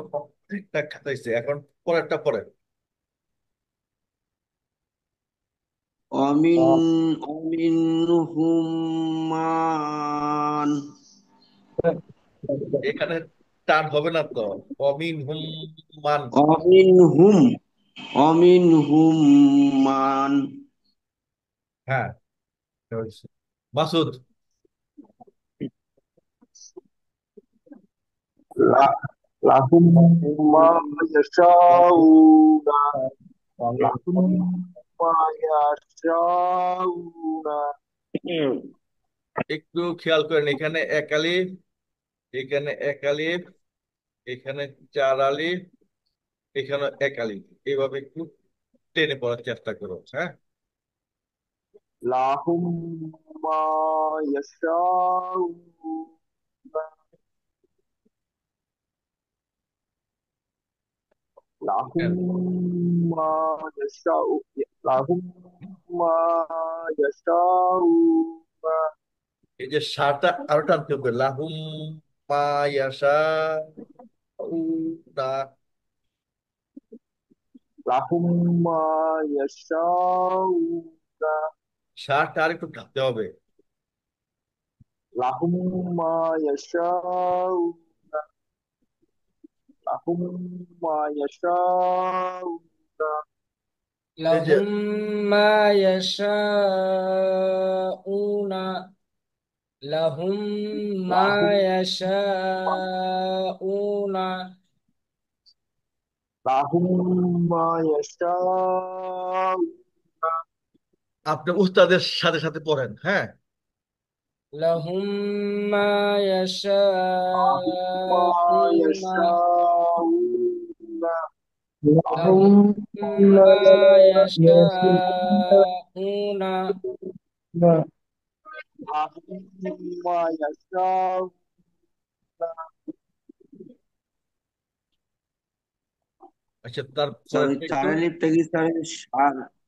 Speaker 1: ঠিকঠাক খাতাইছে। এখন পরেরটা পরে।
Speaker 3: অমিন অমিনহুম মান
Speaker 1: এখানে টান হবে না তো, অমিন হুম মান।
Speaker 3: অমিনহুম অমিনহুম মান
Speaker 1: হ্যাঁ, মাসুদ।
Speaker 2: লা- লাহুম মা ইয়াশাউন লাহুম মা ইয়াশাউন
Speaker 1: একটু খেয়াল করেন, এখানে এক আলিফ, এখানে এক আলিফ, এখানে চার আলিফ, এখানে এক আলিফ। এইভাবে একটু টেনে পড়ার চেষ্টা করো, হ্যাঁ।
Speaker 2: লাহুম মা ইয়াশাউন লাহুম
Speaker 1: হ্যাঁ,
Speaker 2: মা ইয়াশাউ লাহুম মা ইয়াশাউন
Speaker 1: এই যে সারটা আরো টানতে হবে, লাহুম মা ইয়াশাউনা।
Speaker 2: লাহুম মা ইয়াশাউন
Speaker 1: সারটা আর একটু টানতে হবে।
Speaker 2: লাহুম মা ইয়াশাউন লাহুম মা ইয়াশাউন
Speaker 1: এই যে
Speaker 6: لهم ما يشاءون لهم ما
Speaker 2: লাহুম
Speaker 6: يشاءون
Speaker 2: লাহুম মা ইয়াশাউন
Speaker 1: আপনি উস্তাদের সাথে সাথে পড়েন, হ্যাঁ।
Speaker 6: لهم ما
Speaker 2: ما
Speaker 6: يشاءون
Speaker 2: يشاءون
Speaker 6: لهم
Speaker 2: لهم ما
Speaker 6: ما
Speaker 2: يشاءون
Speaker 6: يشاءون
Speaker 2: لهم ما يشاءون
Speaker 1: আচ্ছা
Speaker 3: স্যার
Speaker 1: তারপরে
Speaker 3: ওই
Speaker 1: একটু।
Speaker 3: চার আলিফটা কি স্যার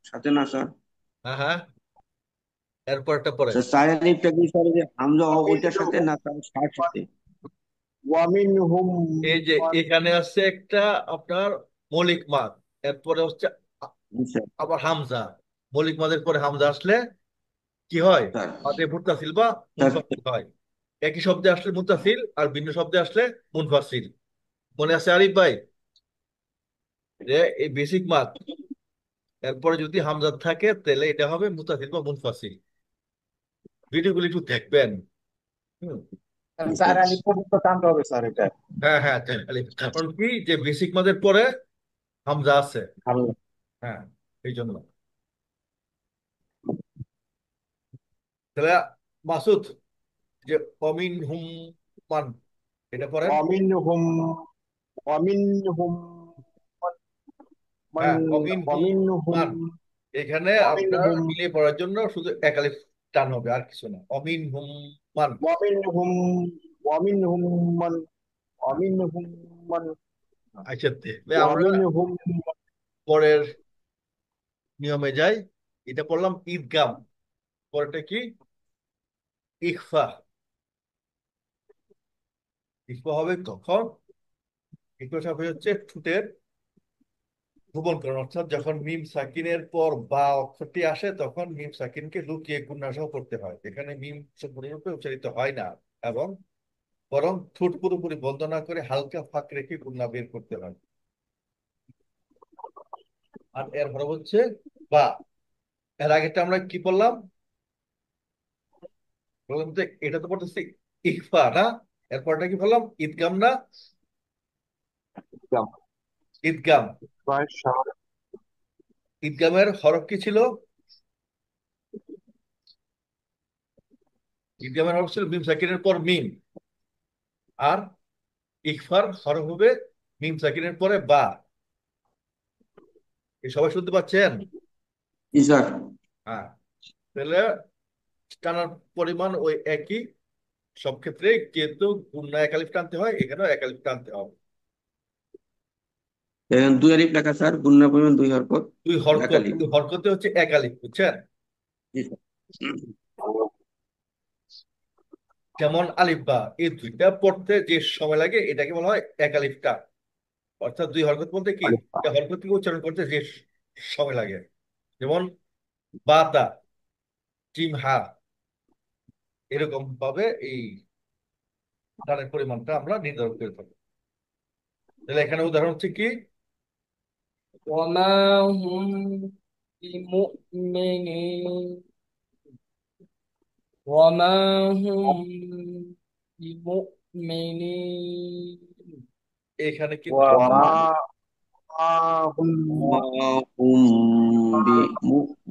Speaker 3: সাথে না স্যার?
Speaker 1: হ্যাঁ হ্যাঁ, এরপরটা পরে।
Speaker 3: স্যার চার আলিফটা কি স্যার ওই যে হামজা ওইটার সাথে
Speaker 2: ومنهم
Speaker 3: না স্যার সার সাথে?
Speaker 2: ومنهم
Speaker 1: এই যে
Speaker 2: من
Speaker 1: এখানে আছে একটা আপনার মৌলিক মাদ, এরপরে হচ্ছে
Speaker 3: জি স্যার।
Speaker 1: আবার হামজা। মৌলিক মাদের পরে হামজা আসলে কি হয়?
Speaker 3: স্যার
Speaker 1: মাদে মুত্তাসিল বা
Speaker 3: স্যার
Speaker 1: মুনফাসিল হয়। একই শব্দে আসলে মুত্তাসিল আর ভিন্ন শব্দে আসলে মুনফাসিল। মনে আছে আরিফ ভাই যে এই বেসিক মাদ এরপরে যদি হামজা থাকে তাহলে এটা হবে মুত্তাসিল বা মুনফাসিল। ভিডিওগুলি একটু দেখবেন। হুম।
Speaker 3: জি
Speaker 2: স্যার
Speaker 3: স্যার।
Speaker 2: আলিফ পর্যন্ত টানতে হবে স্যার এটা
Speaker 1: হ্যাঁ হ্যাঁ, তাহলে কারণ কি যে বেসিক মাদের পরে হামজা আছে।
Speaker 2: ভালো
Speaker 1: হ্যাঁ, এই জন্য। তাহলে মাসুদ, যে অমিন হুম মান, এটা পড়েন।
Speaker 2: ومنهم ومنهم من
Speaker 1: হ্যাঁ, অমিন হুম
Speaker 2: ومنهم
Speaker 1: মান, এখানে আপনার
Speaker 2: ومنهم
Speaker 1: মিলিয়ে পড়ার জন্য শুধু এক আলিফ টান হবে, আর কিছু না। অমিন হুম মান।
Speaker 2: ومنهم ومنهم من ومنهم من
Speaker 1: আচ্ছা, তাহলে আমরা
Speaker 2: ومنهم
Speaker 1: পরের নিয়মে যাই। এটা পড়লাম ঈদগাম, পরেরটা কি? ইখফা। ইখফা হবে কখন? ইখফা হবে হচ্ছে ঠোঁটের ভুবনকরণ, অর্থাৎ যখন মিম সাকিনের পর বা অক্ষরটি আসে তখন মিম সাকিনকে লুকিয়ে গুণনা সহ করতে হয়। এখানে মিম সম্পূর্ণরূপে উচ্চারিত হয় না, এবং বরং ঠোঁট পুরোপুরি বন্ধ না করে হালকা ফাঁক রেখে গুণনা বের করতে হয়। আর এর হরফ হচ্ছে বা। এর আগেটা আমরা কি বললাম? বললাম যে এটা তো পড়তেছি ইখফা না, এরপরটা কি বললাম? ঈদগাম না? ঈদগাম। ঈদগামের হরফ কি ছিল? ঈদগামের হরফ ছিল মিম সাকিনের পর মিম। আর ইখফার হরফ হবে মিম সাকিনের পরে বা। এই সবাই শুনতে পাচ্ছেন?
Speaker 3: জি স্যার।
Speaker 1: হ্যাঁ, তাহলে টানার পরিমাণ ওই একই সব ক্ষেত্রে, কিন্তু গুণনা একালিফ টানতে হয়, এখানেও একালিফ টানতে হবে।
Speaker 3: এখানে দুই আলিফ লেখা স্যার, গুণনা পরিমাণ দুই হরকত
Speaker 1: দুই
Speaker 3: এক
Speaker 1: হরকত,
Speaker 3: আলিফ।
Speaker 1: দুই হরকতে হচ্ছে একালিফ, বুঝছেন?
Speaker 3: জি স্যার।
Speaker 1: যেমন আলিফ বা, এই দুইটা পড়তে যে সময় লাগে এটাকে বলা হয় একালিফ টান। অর্থাৎ দুই হরকত বলতে কি, এটা হরকতকে উচ্চারণ করতে যে সময় লাগে। যেমন বাতা, জিম হা, এরকম ভাবে এই টানের পরিমাণটা আমরা নির্ধারণ করে থাকি। তাহলে এখানে উদাহরণ হচ্ছে কি?
Speaker 6: وما هم بمؤمنين وما هم بمؤمنين
Speaker 1: এখানে কিন্তু
Speaker 2: وما هم
Speaker 3: وهم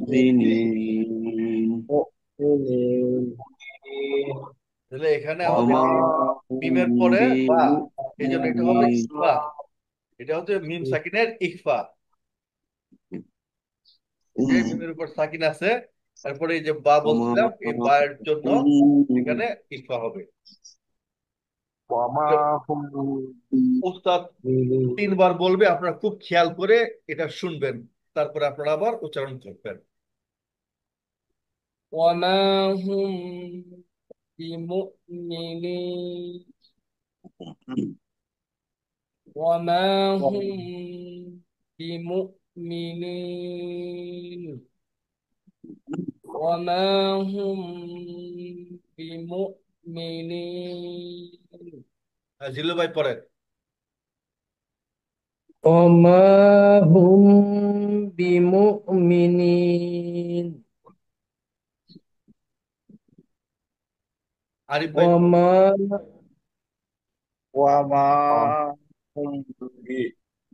Speaker 3: بمؤمنين
Speaker 2: مؤمنين
Speaker 1: তাহলে এখানে আমাদের
Speaker 2: وما
Speaker 3: وما
Speaker 1: মিমের
Speaker 3: هم
Speaker 1: পরে বা, এই জন্য এটা হবে
Speaker 3: بمؤمنين
Speaker 1: ইকফা। এটা হচ্ছে মিম সাকিনের ইকফা। যে মিমের উপর সাকিন আছে, তারপরে এই যে বা
Speaker 3: وما
Speaker 1: বলছিলাম, এই বা এর জন্য
Speaker 3: هم
Speaker 1: এখানে ইকফা হবে।
Speaker 2: وما هم
Speaker 1: উস্তাদ
Speaker 2: بمؤمنين
Speaker 1: তিনবার বলবে, আপনারা খুব খেয়াল করে এটা শুনবেন, তারপরে আপনারা আবার উচ্চারণ করবেন।
Speaker 6: وما هم بمؤمنين وما هم بمؤمنين وما هم بمؤمنين
Speaker 1: জিল্লু ভাই পড়েন।
Speaker 6: وما هم بمؤمنين
Speaker 1: আরিফ ভাই পড়েন।
Speaker 6: وما
Speaker 2: وما هم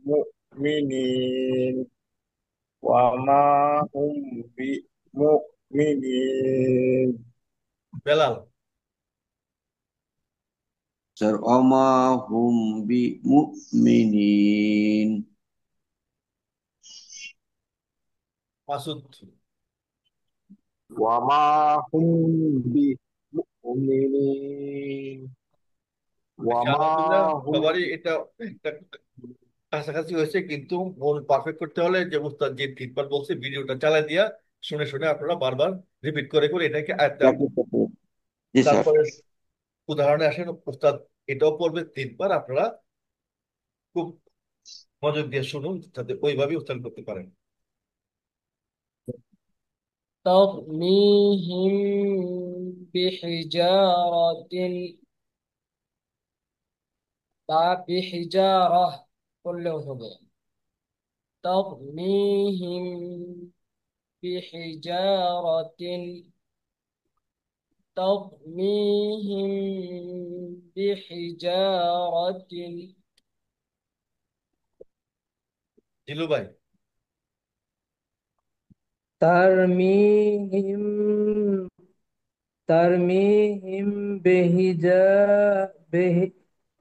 Speaker 2: بمؤمنين وما هم بمؤمنين
Speaker 1: বেলাল।
Speaker 3: স্যার অমা হুম বি মুমিনিন।
Speaker 1: মাসুদ।
Speaker 2: ওয়ামা হুম বিমুমিনিন
Speaker 1: আচ্ছা,
Speaker 2: ওয়ামা
Speaker 1: আলহামদুলিল্লাহ
Speaker 2: হুম।
Speaker 1: সবারই এটা একটা কাছাকাছি হয়েছে, কিন্তু মন পারফেক্ট করতে হলে যে উস্তাদ যে তিনবার বলছে ভিডিওটা চালাই দিয়া শুনে শুনে আপনারা বারবার রিপিট করে করে এটাকে আয়ত্তে আনবেন।
Speaker 3: জি স্যার।
Speaker 1: তারপরে উদাহরণে আসেন, উস্তাদ এটাও পড়বে তিনবার, আপনারা খুব মনোযোগ দিয়ে শুনুন যাতে ওইভাবেই উচ্চারণ করতে পারেন।
Speaker 6: ترميهم بحجارة بحجارة করলেও হবে ترميهم بحجارة ترميهم بحجارة
Speaker 1: জিলু ভাই।
Speaker 6: ترميهم ترميهم بهجا به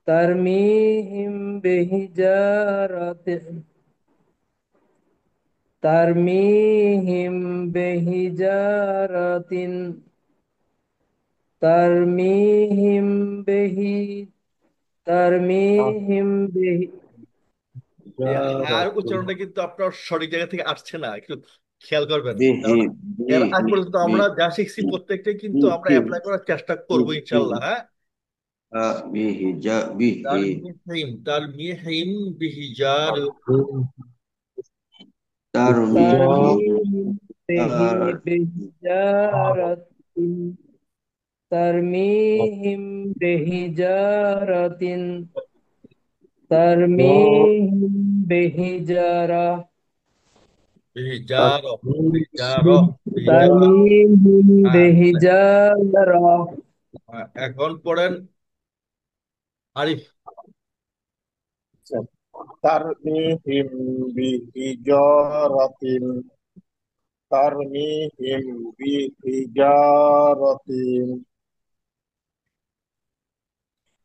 Speaker 6: ترميهم بحجارة ترميهم بحجارة ترميهم به ترميهم به
Speaker 1: এই হার উচ্চারণটা কিন্তু আপনার সঠিক জায়গা থেকে আসছে না, একটু খেয়াল করবেন,
Speaker 3: বিহি
Speaker 1: কারণ এর আগ
Speaker 3: বিহি
Speaker 1: পর্যন্ত আমরা যা শিখছি প্রত্যেকটাই কিন্তু আমরা
Speaker 3: বিহি
Speaker 1: অ্যাপ্লাই করার চেষ্টা করবো ইনশাল্লাহ। হ্যাঁ,
Speaker 3: বিহি
Speaker 1: তার
Speaker 3: বিহি
Speaker 1: মিহিম, তার মিহিম বিহিজার।
Speaker 3: তারমিহিম
Speaker 6: ترميهم بحجارة ترميهم بحجارة ترميهم بحجارة
Speaker 1: বিহিজার, বিহিজার, বিহিজার।
Speaker 6: ترميهم
Speaker 1: হ্যাঁ,
Speaker 6: بحجارة
Speaker 1: হ্যাঁ, এখন পড়েন আরিফ।
Speaker 2: তারমিহিম বিহিজারাতিন তারমিহিম বিহিজারাতিন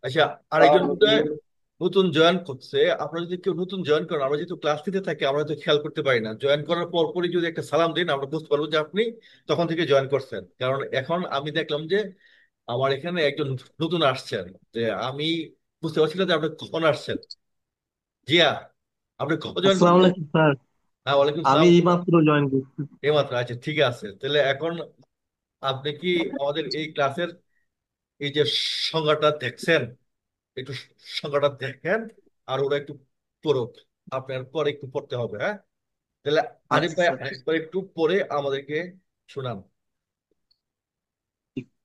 Speaker 1: আচ্ছা, আরেকজন বোধহয়
Speaker 2: তারমিহিম।
Speaker 1: নতুন জয়েন করছে। আপনারা যদি কেউ নতুন জয়েন করেন, আমরা যেহেতু ক্লাস নিতে থাকি আমরা তো খেয়াল করতে পারি না, জয়েন করার পর পরই যদি একটা সালাম দিন আমরা বুঝতে পারবো যে আপনি তখন থেকে জয়েন করছেন। কারণ এখন আমি দেখলাম যে আমার এখানে একজন নতুন আসছেন, যে আমি বুঝতে পারছি না যে আপনি কখন আসছেন। জিয়া, আপনি কখন জয়েন
Speaker 7: আসসালামু
Speaker 1: করছেন?
Speaker 7: আলাইকুম স্যার।
Speaker 1: হ্যাঁ, ওয়ালাইকুম
Speaker 7: আমি
Speaker 1: সালাম।
Speaker 7: এইমাত্র জয়েন করছি।
Speaker 1: এইমাত্র? আচ্ছা, ঠিক আছে, তাহলে এখন আপনি কি আমাদের এই ক্লাসের এই যে সংজ্ঞাটা দেখছেন? একটু সংজ্ঞাটা দেখেন, আর ওরা একটু পড়ুক, আপনার পরে একটু পড়তে হবে। হ্যাঁ, তাহলে আরিফ
Speaker 7: আচ্ছা
Speaker 1: ভাই
Speaker 7: স্যার।
Speaker 1: আরেকবার একটু পড়ে আমাদেরকে শোনান।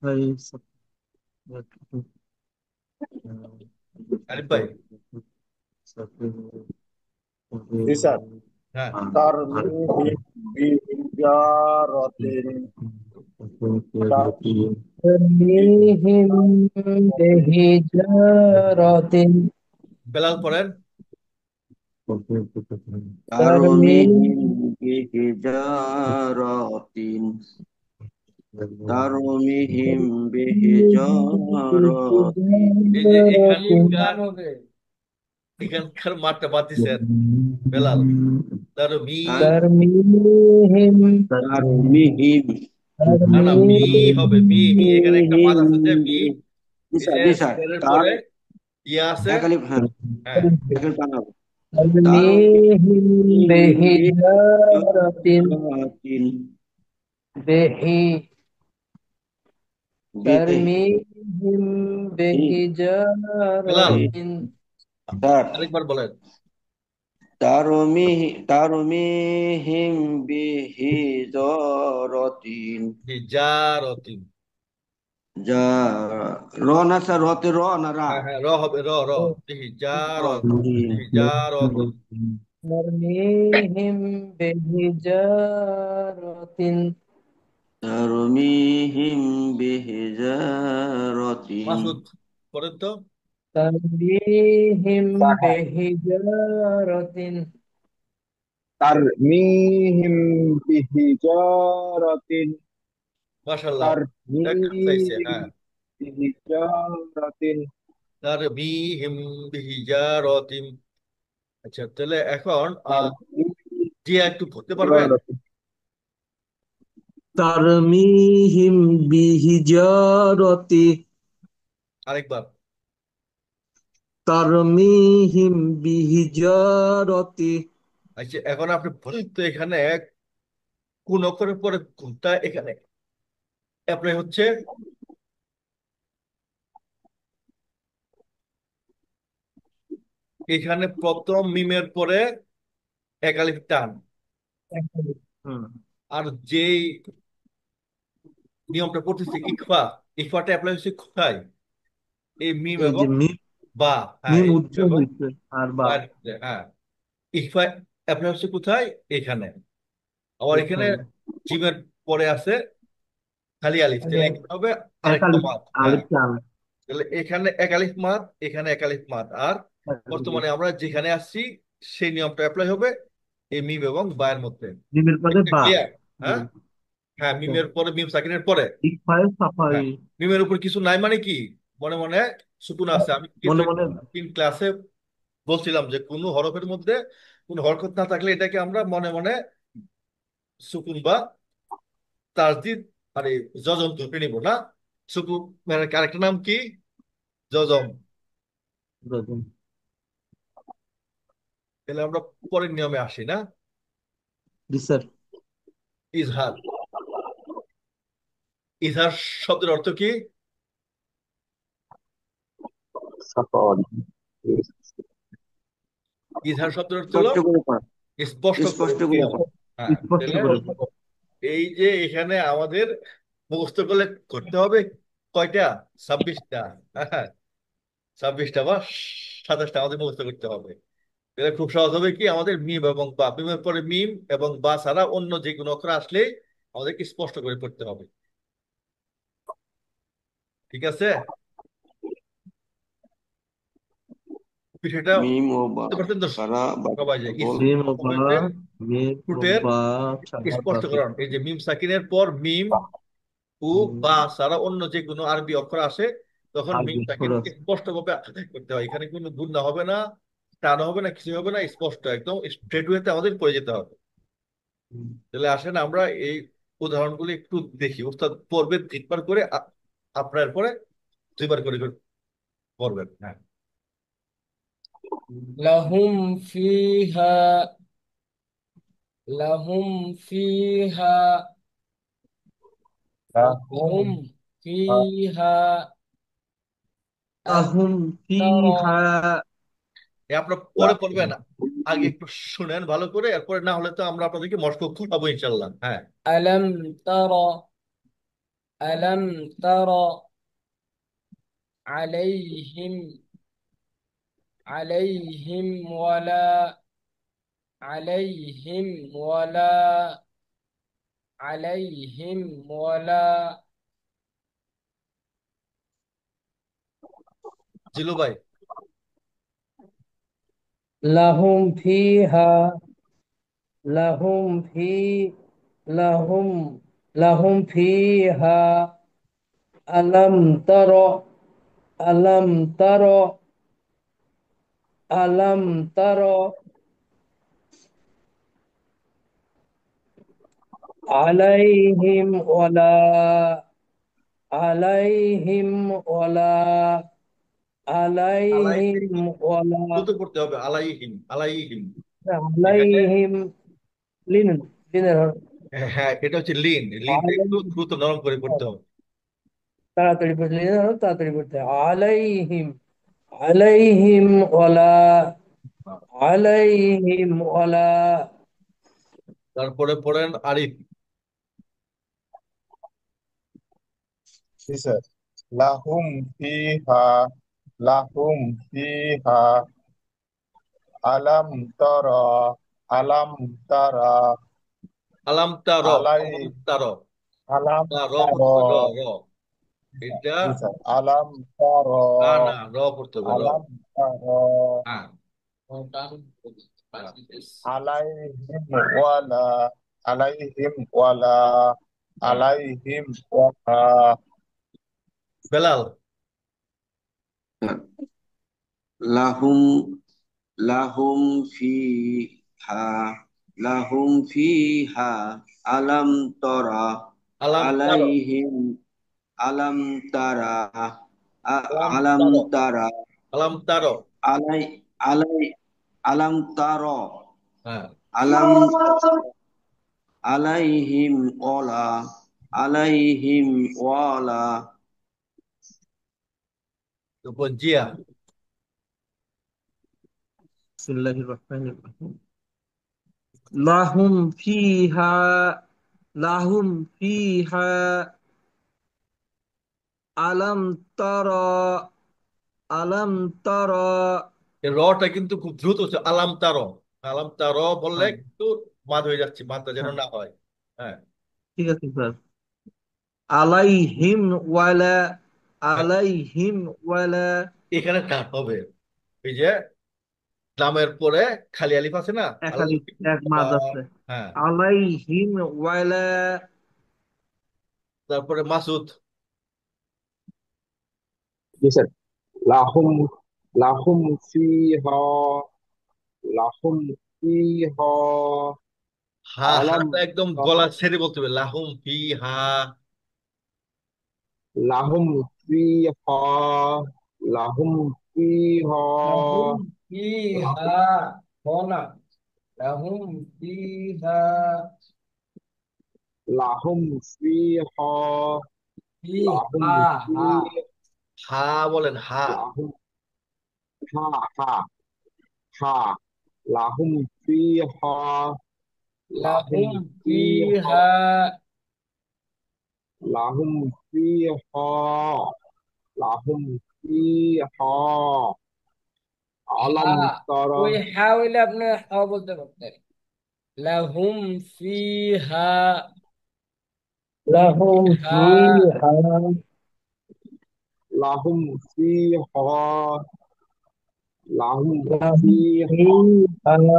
Speaker 7: ভাই
Speaker 1: আরিফ ভাই।
Speaker 2: জি স্যার।
Speaker 1: হ্যাঁ,
Speaker 2: তারমিহিম বিহিজারাতিন
Speaker 6: ترميهم بحجارة
Speaker 1: বেলাল পড়েন।
Speaker 6: ترميهم
Speaker 3: তারমিহিম বিহিজারাতিন তারমিহিম বিহিজারাতিন
Speaker 1: এই যে
Speaker 6: بحجارة
Speaker 1: এখানকার মাঠটা বাদ দিছেন বেলাল। তার মি,
Speaker 3: হ্যাঁ
Speaker 6: ترميهم
Speaker 3: তারমিহিম
Speaker 1: না না, মি হবে, মি মি, এখানে একটা মাদ
Speaker 3: মিহিম
Speaker 1: আছে যে মি।
Speaker 3: জি
Speaker 1: এই
Speaker 3: স্যার
Speaker 1: যে
Speaker 3: জি স্যার।
Speaker 1: জেরের
Speaker 3: তার
Speaker 1: পরে ইয়া আছে।
Speaker 3: এক আলিফ, হ্যাঁ
Speaker 1: হ্যাঁ,
Speaker 3: এক আলিফ বানাবো।
Speaker 6: ترميهم
Speaker 3: তারমিহিম
Speaker 6: بحجارة
Speaker 3: বিহিজারাতিন
Speaker 6: بحي
Speaker 3: বিহি
Speaker 6: ترميهم
Speaker 1: বেলাল
Speaker 6: بحجارة
Speaker 3: স্যার
Speaker 1: আরেকবার বলেন।
Speaker 3: তারমিহিম বিহিজারাতিন
Speaker 1: হিজারতিন।
Speaker 3: যা র না স্যার, রতে র না রা।
Speaker 1: হ্যাঁ হ্যাঁ, র হবে, র র। হিজারত, হিজারতিন।
Speaker 6: ترميهم بحجارة
Speaker 3: ترميهم بحجارة
Speaker 1: মাসুদ পড়েন তো।
Speaker 6: ترميهم بحجارة
Speaker 2: তারমিহিম বিহিজারাতিন
Speaker 1: মাশাল্লাহ, দেখ চাইছে।
Speaker 2: তারমিহিম
Speaker 1: হ্যাঁ,
Speaker 2: বিহিজারাতিন
Speaker 1: তারমিহিম বিহিজারাতিন। আচ্ছা, তাহলে এখন জি একটু ধরতে পারবেন?
Speaker 7: ترميهم بحجارة
Speaker 1: আরেকবার।
Speaker 7: ترميهم بحجارة
Speaker 1: আচ্ছা, এখন আপনি বলেন তো এখানে কোন অক্ষরের পরে কোনটা এখানে অ্যাপ্লাই হচ্ছে? এখানে প্রথম মিমের পরে এক আলিফ টান।
Speaker 7: হুম,
Speaker 1: আর যেই নিয়মটা পড়তেছে ইকফা, ইকফাটা অ্যাপ্লাই হচ্ছে কোথায়? এই মিম
Speaker 7: এই
Speaker 1: এবং
Speaker 7: যে মিম
Speaker 1: বা। হ্যাঁ,
Speaker 7: মিম
Speaker 1: এই মিম
Speaker 7: উজ্জ্বল
Speaker 1: এবং
Speaker 7: হয়েছে আর বা
Speaker 1: বার ক্ষেত্রে, হ্যাঁ, ইকফা অ্যাপ্লাই হচ্ছে কোথায়? এখানে। আবার এখানে
Speaker 7: এখানে
Speaker 1: জিমের পরে আছে খালি আলিফ, তাহলে এখানে হবে আরেকটা
Speaker 7: একালিপ
Speaker 1: মাদ। হ্যাঁ,
Speaker 7: আলিফ টান
Speaker 1: তাহলে এখানে এক আলিফ মাদ, এখানে এক আলিফ মাদ। আর বর্তমানে আমরা যেখানে আসছি সেই নিয়মটা অ্যাপ্লাই হবে এই মিম এবং বায়ের মধ্যে।
Speaker 7: মিমের পরে
Speaker 1: এটা
Speaker 7: বা
Speaker 1: ক্লিয়ার? হ্যাঁ,
Speaker 7: হুম,
Speaker 1: হ্যাঁ,
Speaker 7: আচ্ছা।
Speaker 1: মিমের পরে মিম সাকিনের পরে।
Speaker 7: ইকফায়ে সাফাই
Speaker 1: হ্যাঁ, মিমের উপর কিছু নাই মানে কি? মনে মনে সুকুন আছে। আমি কিছু
Speaker 7: মনে মনে
Speaker 1: ক্লাসে বলছিলাম যে কোনো হরফের মধ্যে কোনো হরকত না থাকলে এটাকে আমরা মনে মনে সুকুন বা তাসদিদ, মানে জজম ধরে নিব না। সুকুন মানে আরেকটা নাম কি? জজম। তাহলে আমরা পরের নিয়মে আসি না?
Speaker 7: জি স্যার
Speaker 1: ইজহার। ইজহার শব্দের অর্থ কি?
Speaker 5: সাফাওয়াত।
Speaker 1: ইজহার শব্দের অর্থ হলো
Speaker 3: স্পষ্ট করে পড়া
Speaker 1: স্পষ্ট করে
Speaker 3: স্পষ্ট করে
Speaker 1: দেওয়া।
Speaker 3: পড়া
Speaker 1: হ্যাঁ,
Speaker 7: স্পষ্ট
Speaker 1: তাহলে
Speaker 7: করে
Speaker 1: এই যে এখানে আমাদের মুখস্থ করলে করতে হবে কয়টা? 26টা। হ্যাঁ, 26টা বা 27টা আমাদের মুখস্থ করতে হবে। তাহলে খুব সহজ হবে কি, আমাদের মিম এবং বা, মিমের পরে মিম এবং বা ছাড়া অন্য যে কোনো অক্ষর আসলে আমাদেরকে স্পষ্ট করে পড়তে হবে। ঠিক আছে? বিষয়টা
Speaker 3: মিম ও বা
Speaker 1: বুঝতে পারছেন তো
Speaker 3: সারা বা
Speaker 1: সবাই? যে
Speaker 3: বল
Speaker 7: মিম ও বা মিম ও
Speaker 1: ঠোঁটের
Speaker 7: বা ছাড়া বাকি
Speaker 1: স্পষ্টকরণ, এই যে মিম সাকিনের পর মিম ও বা ছাড়া অন্য যে কোনো আরবি অক্ষর আসে তখন মিম
Speaker 7: আরবি
Speaker 1: সাকিনকে
Speaker 7: খরচ
Speaker 1: স্পষ্টভাবে আদায় করতে হয়। এখানে কোনো গুণা হবে না, টান হবে না, কিছু হবে না, স্পষ্ট একদম স্ট্রেট ওয়েতে আমাদের পড়ে যেতে হবে। তাহলে আসেন আমরা এই উদাহরণগুলি একটু দেখি। উস্তাদ পড়বেন 3 বার করে, আপনার পরে 2 বার করে করে পড়বেন। হ্যাঁ,
Speaker 6: لهم فيها لهم فيها لهم فيها ألم
Speaker 7: আহুম ফিহা
Speaker 6: ترى
Speaker 1: আপনার পরে পড়বেন। আগে একটু শুনেন ভালো করে, এরপরে না হলে তো আমরা আপনাদেরকে মশক করাবো ইনশাল্লাহ। হ্যাঁ,
Speaker 6: ألم ترى عليهم عليهم ولا عليهم ولا عليهم ولا
Speaker 1: জিলু ভাই।
Speaker 6: لهم فيها لهم في لهم لهم فيها ألم تر ألم تر ألم تر عليهم ولا
Speaker 1: আলাইহিম,
Speaker 6: عليهم
Speaker 1: দ্রুত
Speaker 6: ولا
Speaker 1: পড়তে হবে। আলাইহিম, আলাইহিম। এখানে
Speaker 6: عليهم لين لين
Speaker 1: হ্যাঁ, হ্যাঁ, এটা হচ্ছে লিন। লিনটা একটু
Speaker 6: عليهم
Speaker 1: দ্রুত নরম করে পড়তে হবে।
Speaker 6: তাড়াতাড়ি পড়তে লিন তাড়াতাড়ি পড়তে عليهم عليهم ولا
Speaker 1: তারপরে পড়েন আরিফ।
Speaker 2: জি স্যার। লাহুম ফিহা, লাহুম ফিহা, আলাম তারা, আলাম তারা,
Speaker 1: আলাম তার,
Speaker 2: আলাই,
Speaker 1: আলাম তার,
Speaker 2: আলাম
Speaker 1: র
Speaker 2: তারা,
Speaker 1: পড়তে হবে, র। এটা
Speaker 2: জি স্যার, আলাম তারা,
Speaker 1: না, না, র পড়তে হবে, র।
Speaker 2: আলাম তারা,
Speaker 1: হ্যাঁ,
Speaker 2: আলাইহিম ওয়ালা, আলাইহিম ওয়ালা,
Speaker 1: হ্যাঁ।
Speaker 2: আলাইহিম ওয়ালা।
Speaker 1: বেলাল।
Speaker 3: লাহুম লাহুম ফিহা লাহুম ফিহা আলাম তরা
Speaker 1: আলাম তারো,
Speaker 3: আলাইহিম আলাম তারা
Speaker 1: আলাম
Speaker 3: আলাম
Speaker 1: তারো,
Speaker 3: তারা
Speaker 1: আলাম তারো।
Speaker 3: আলাই আলাই আলাম তারা
Speaker 1: হ্যাঁ,
Speaker 3: আলাম আলাইহিম ওয়ালা আলাইহিম ওয়ালা
Speaker 1: তারপর জিয়া।
Speaker 7: বিসমিল্লাহির রহমানির রহিম লাহুম ফিহা লাহুম ফিহা আলাম তারা আলাম তারা
Speaker 1: এই রটা কিন্তু খুব দ্রুত হচ্ছে, আলাম তারো। আলাম তারো বললে
Speaker 7: হ্যাঁ
Speaker 1: একটু মাদ হয়ে যাচ্ছে, মাদটা যেন
Speaker 7: হ্যাঁ
Speaker 1: না হয়। হ্যাঁ,
Speaker 7: ঠিক আছে স্যার আলাইহিম ওয়ালা
Speaker 1: হ্যাঁ,
Speaker 7: আলাইহিম ওয়ালা
Speaker 1: এখানে টান হবে। এই যে লামের পরে খালি আলিফ আছে না, আলাম।
Speaker 7: একালিফ এক মাদ আছে
Speaker 1: হ্যাঁ,
Speaker 7: আলাইহিম ওয়ালা
Speaker 1: তারপরে মাসুদ।
Speaker 5: জি স্যার। লাহুম লাহুম ফিহা লাহুম ফিহা
Speaker 1: হা,
Speaker 5: আলাম
Speaker 1: হাটা একদম
Speaker 5: তারা
Speaker 1: গলা ছেড়ে বলতে হবে, লাহুম ফি হা।
Speaker 5: লাহুম ফিহা লাহুম ফিহা
Speaker 6: লাহুম ফিহা হনা লাহুম ফিহা
Speaker 5: লাহুম ফিহা লাহুম
Speaker 6: ফিহা হা
Speaker 5: ফিহা
Speaker 1: হা বলেন, হা।
Speaker 5: লাহুম হা হা হা লাহুম ফিহা লাহুম
Speaker 6: লাহুম
Speaker 5: ফিহা
Speaker 6: ফিহা
Speaker 5: লাহুম ফিহা লাহুম ফিহা
Speaker 6: হা
Speaker 5: আলাম তারা
Speaker 6: ওই হা হইলে আপনি হা বলতে পারতেন লাহুম ফিহা
Speaker 7: লাহুম
Speaker 6: ফিহা
Speaker 7: ফিহা
Speaker 5: লাহুম ফিহা লাহুম
Speaker 7: লাহুম
Speaker 5: ফিহা
Speaker 7: ফিহা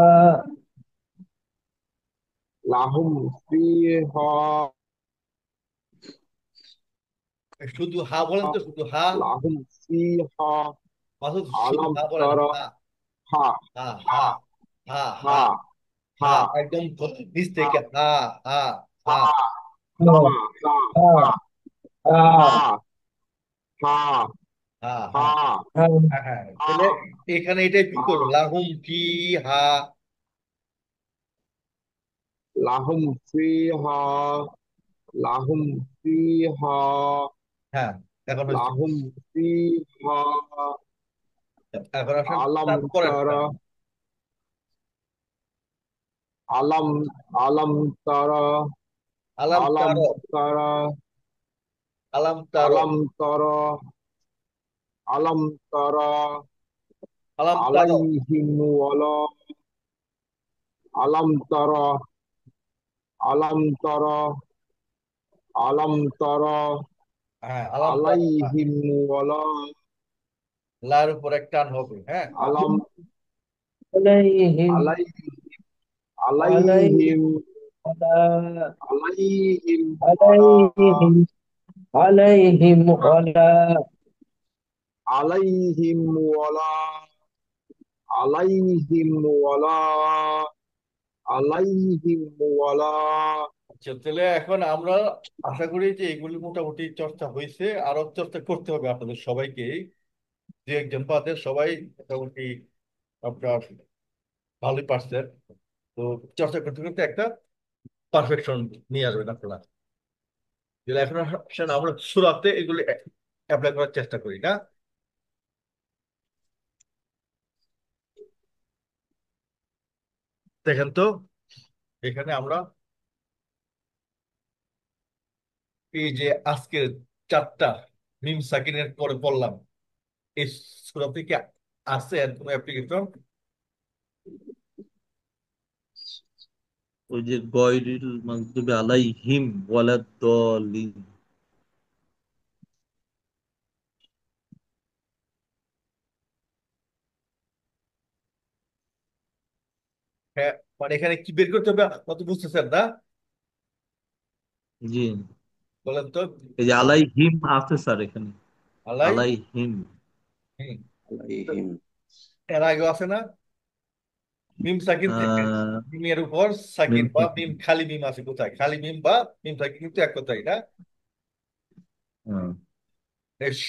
Speaker 5: লাহুম ফিহা
Speaker 1: শুধু হা বলেন তো, শুধু হা।
Speaker 5: লাহুম ফিহা
Speaker 1: মাসুদ শুধু
Speaker 5: আলাম
Speaker 1: হা বলেন,
Speaker 5: তারা
Speaker 1: হা।
Speaker 5: হা
Speaker 1: হা, হা,
Speaker 5: হা
Speaker 1: হা, হা,
Speaker 5: হা
Speaker 1: হা,
Speaker 5: হা
Speaker 1: একদম নিচ
Speaker 5: হা
Speaker 1: থেকে হা, হা, হা।
Speaker 5: হা
Speaker 7: হা
Speaker 5: হা
Speaker 7: হা
Speaker 5: হা
Speaker 7: হা
Speaker 5: হা হা
Speaker 1: হা, হা।
Speaker 5: হা
Speaker 7: হা
Speaker 1: হ্যাঁ, হ্যাঁ,
Speaker 5: হা
Speaker 1: তাহলে এখানে এটাই ফিল করবো, লাহুম ফি হা।
Speaker 5: লাহুম ফিহা লাহুম ফিহা
Speaker 1: হ্যাঁ, এখন হচ্ছে।
Speaker 5: লাহুম ফিহা
Speaker 1: এখন আসেন
Speaker 5: আলাম
Speaker 1: তারপরেরটা।
Speaker 5: তারা আলাম আলাম তারা
Speaker 1: আলাম
Speaker 5: আলাম
Speaker 1: তারো,
Speaker 5: তারা
Speaker 1: আলাম তারো,
Speaker 5: আলাম তারা আলাম তারা
Speaker 1: আলাম তারো।
Speaker 5: আলাইহিম ওয়ালা আলাম তারা আলাম তারা আলাম তারা
Speaker 1: হ্যাঁ, আলাম তারো। হ্যাঁ,
Speaker 5: আলাইহিম ওয়ালা
Speaker 1: লার উপর এক টান হবে। হ্যাঁ,
Speaker 5: আলাম
Speaker 7: আলাইহিম
Speaker 5: আলাই
Speaker 7: আলাইহিম
Speaker 5: আলাইহিম
Speaker 7: ওয়ালা
Speaker 5: আলাইহিম ওয়ালা
Speaker 7: আলাইহিম আলাইহিম ওয়ালা
Speaker 5: আলাইহিম ওয়ালা আলাইহিম ওয়ালা আলাইহিম ওয়ালা
Speaker 1: আচ্ছা, তাহলে এখন আমরা আশা করি যে এগুলি মোটামুটি চর্চা হয়েছে, আরো চর্চা করতে হবে আপনাদের সবাইকে। যে একজন পাতে সবাই মোটামুটি আপনার ভালোই পারছেন। তো চর্চা করতে করতে একটা পারফেকশন নিয়ে আসবেন আপনারা। যেটা এখন আসেন আমরা শুরুতে এগুলি অ্যাপ্লাই করার চেষ্টা করি না। দেখেন তো, এখানে আমরা এই যে আজকের চারটা মিম সাকিনের পরে পড়লাম, এই সূরা থেকে আছে এর কোনো অ্যাপ্লিকেশন?
Speaker 7: ওই যে গয়রিল মাগদুবি আলাইহিম ওয়ালাদ-দাল্লিন
Speaker 1: হ্যাঁ, মানে এখানে কি বের করতে হবে অত বুঝতেছেন না?
Speaker 7: জি
Speaker 1: বলেন তো।
Speaker 7: এই যে আলাইহিম আছে স্যার এখানে
Speaker 1: আলাই।
Speaker 7: আলাইহিম
Speaker 1: হুম। তো
Speaker 3: আলাইহিম
Speaker 1: এর আগে আছে না মিম সাকিন থেকে
Speaker 7: আহ,
Speaker 1: মিমের উপর সাকিন
Speaker 7: মিম
Speaker 1: বা
Speaker 7: সাকিন।
Speaker 1: মিম খালি মিম আছে কোথায় খালি মিম বা মিম সাকিন কিন্তু এক কথাই না
Speaker 7: হ্যাঁ,
Speaker 1: বেশ,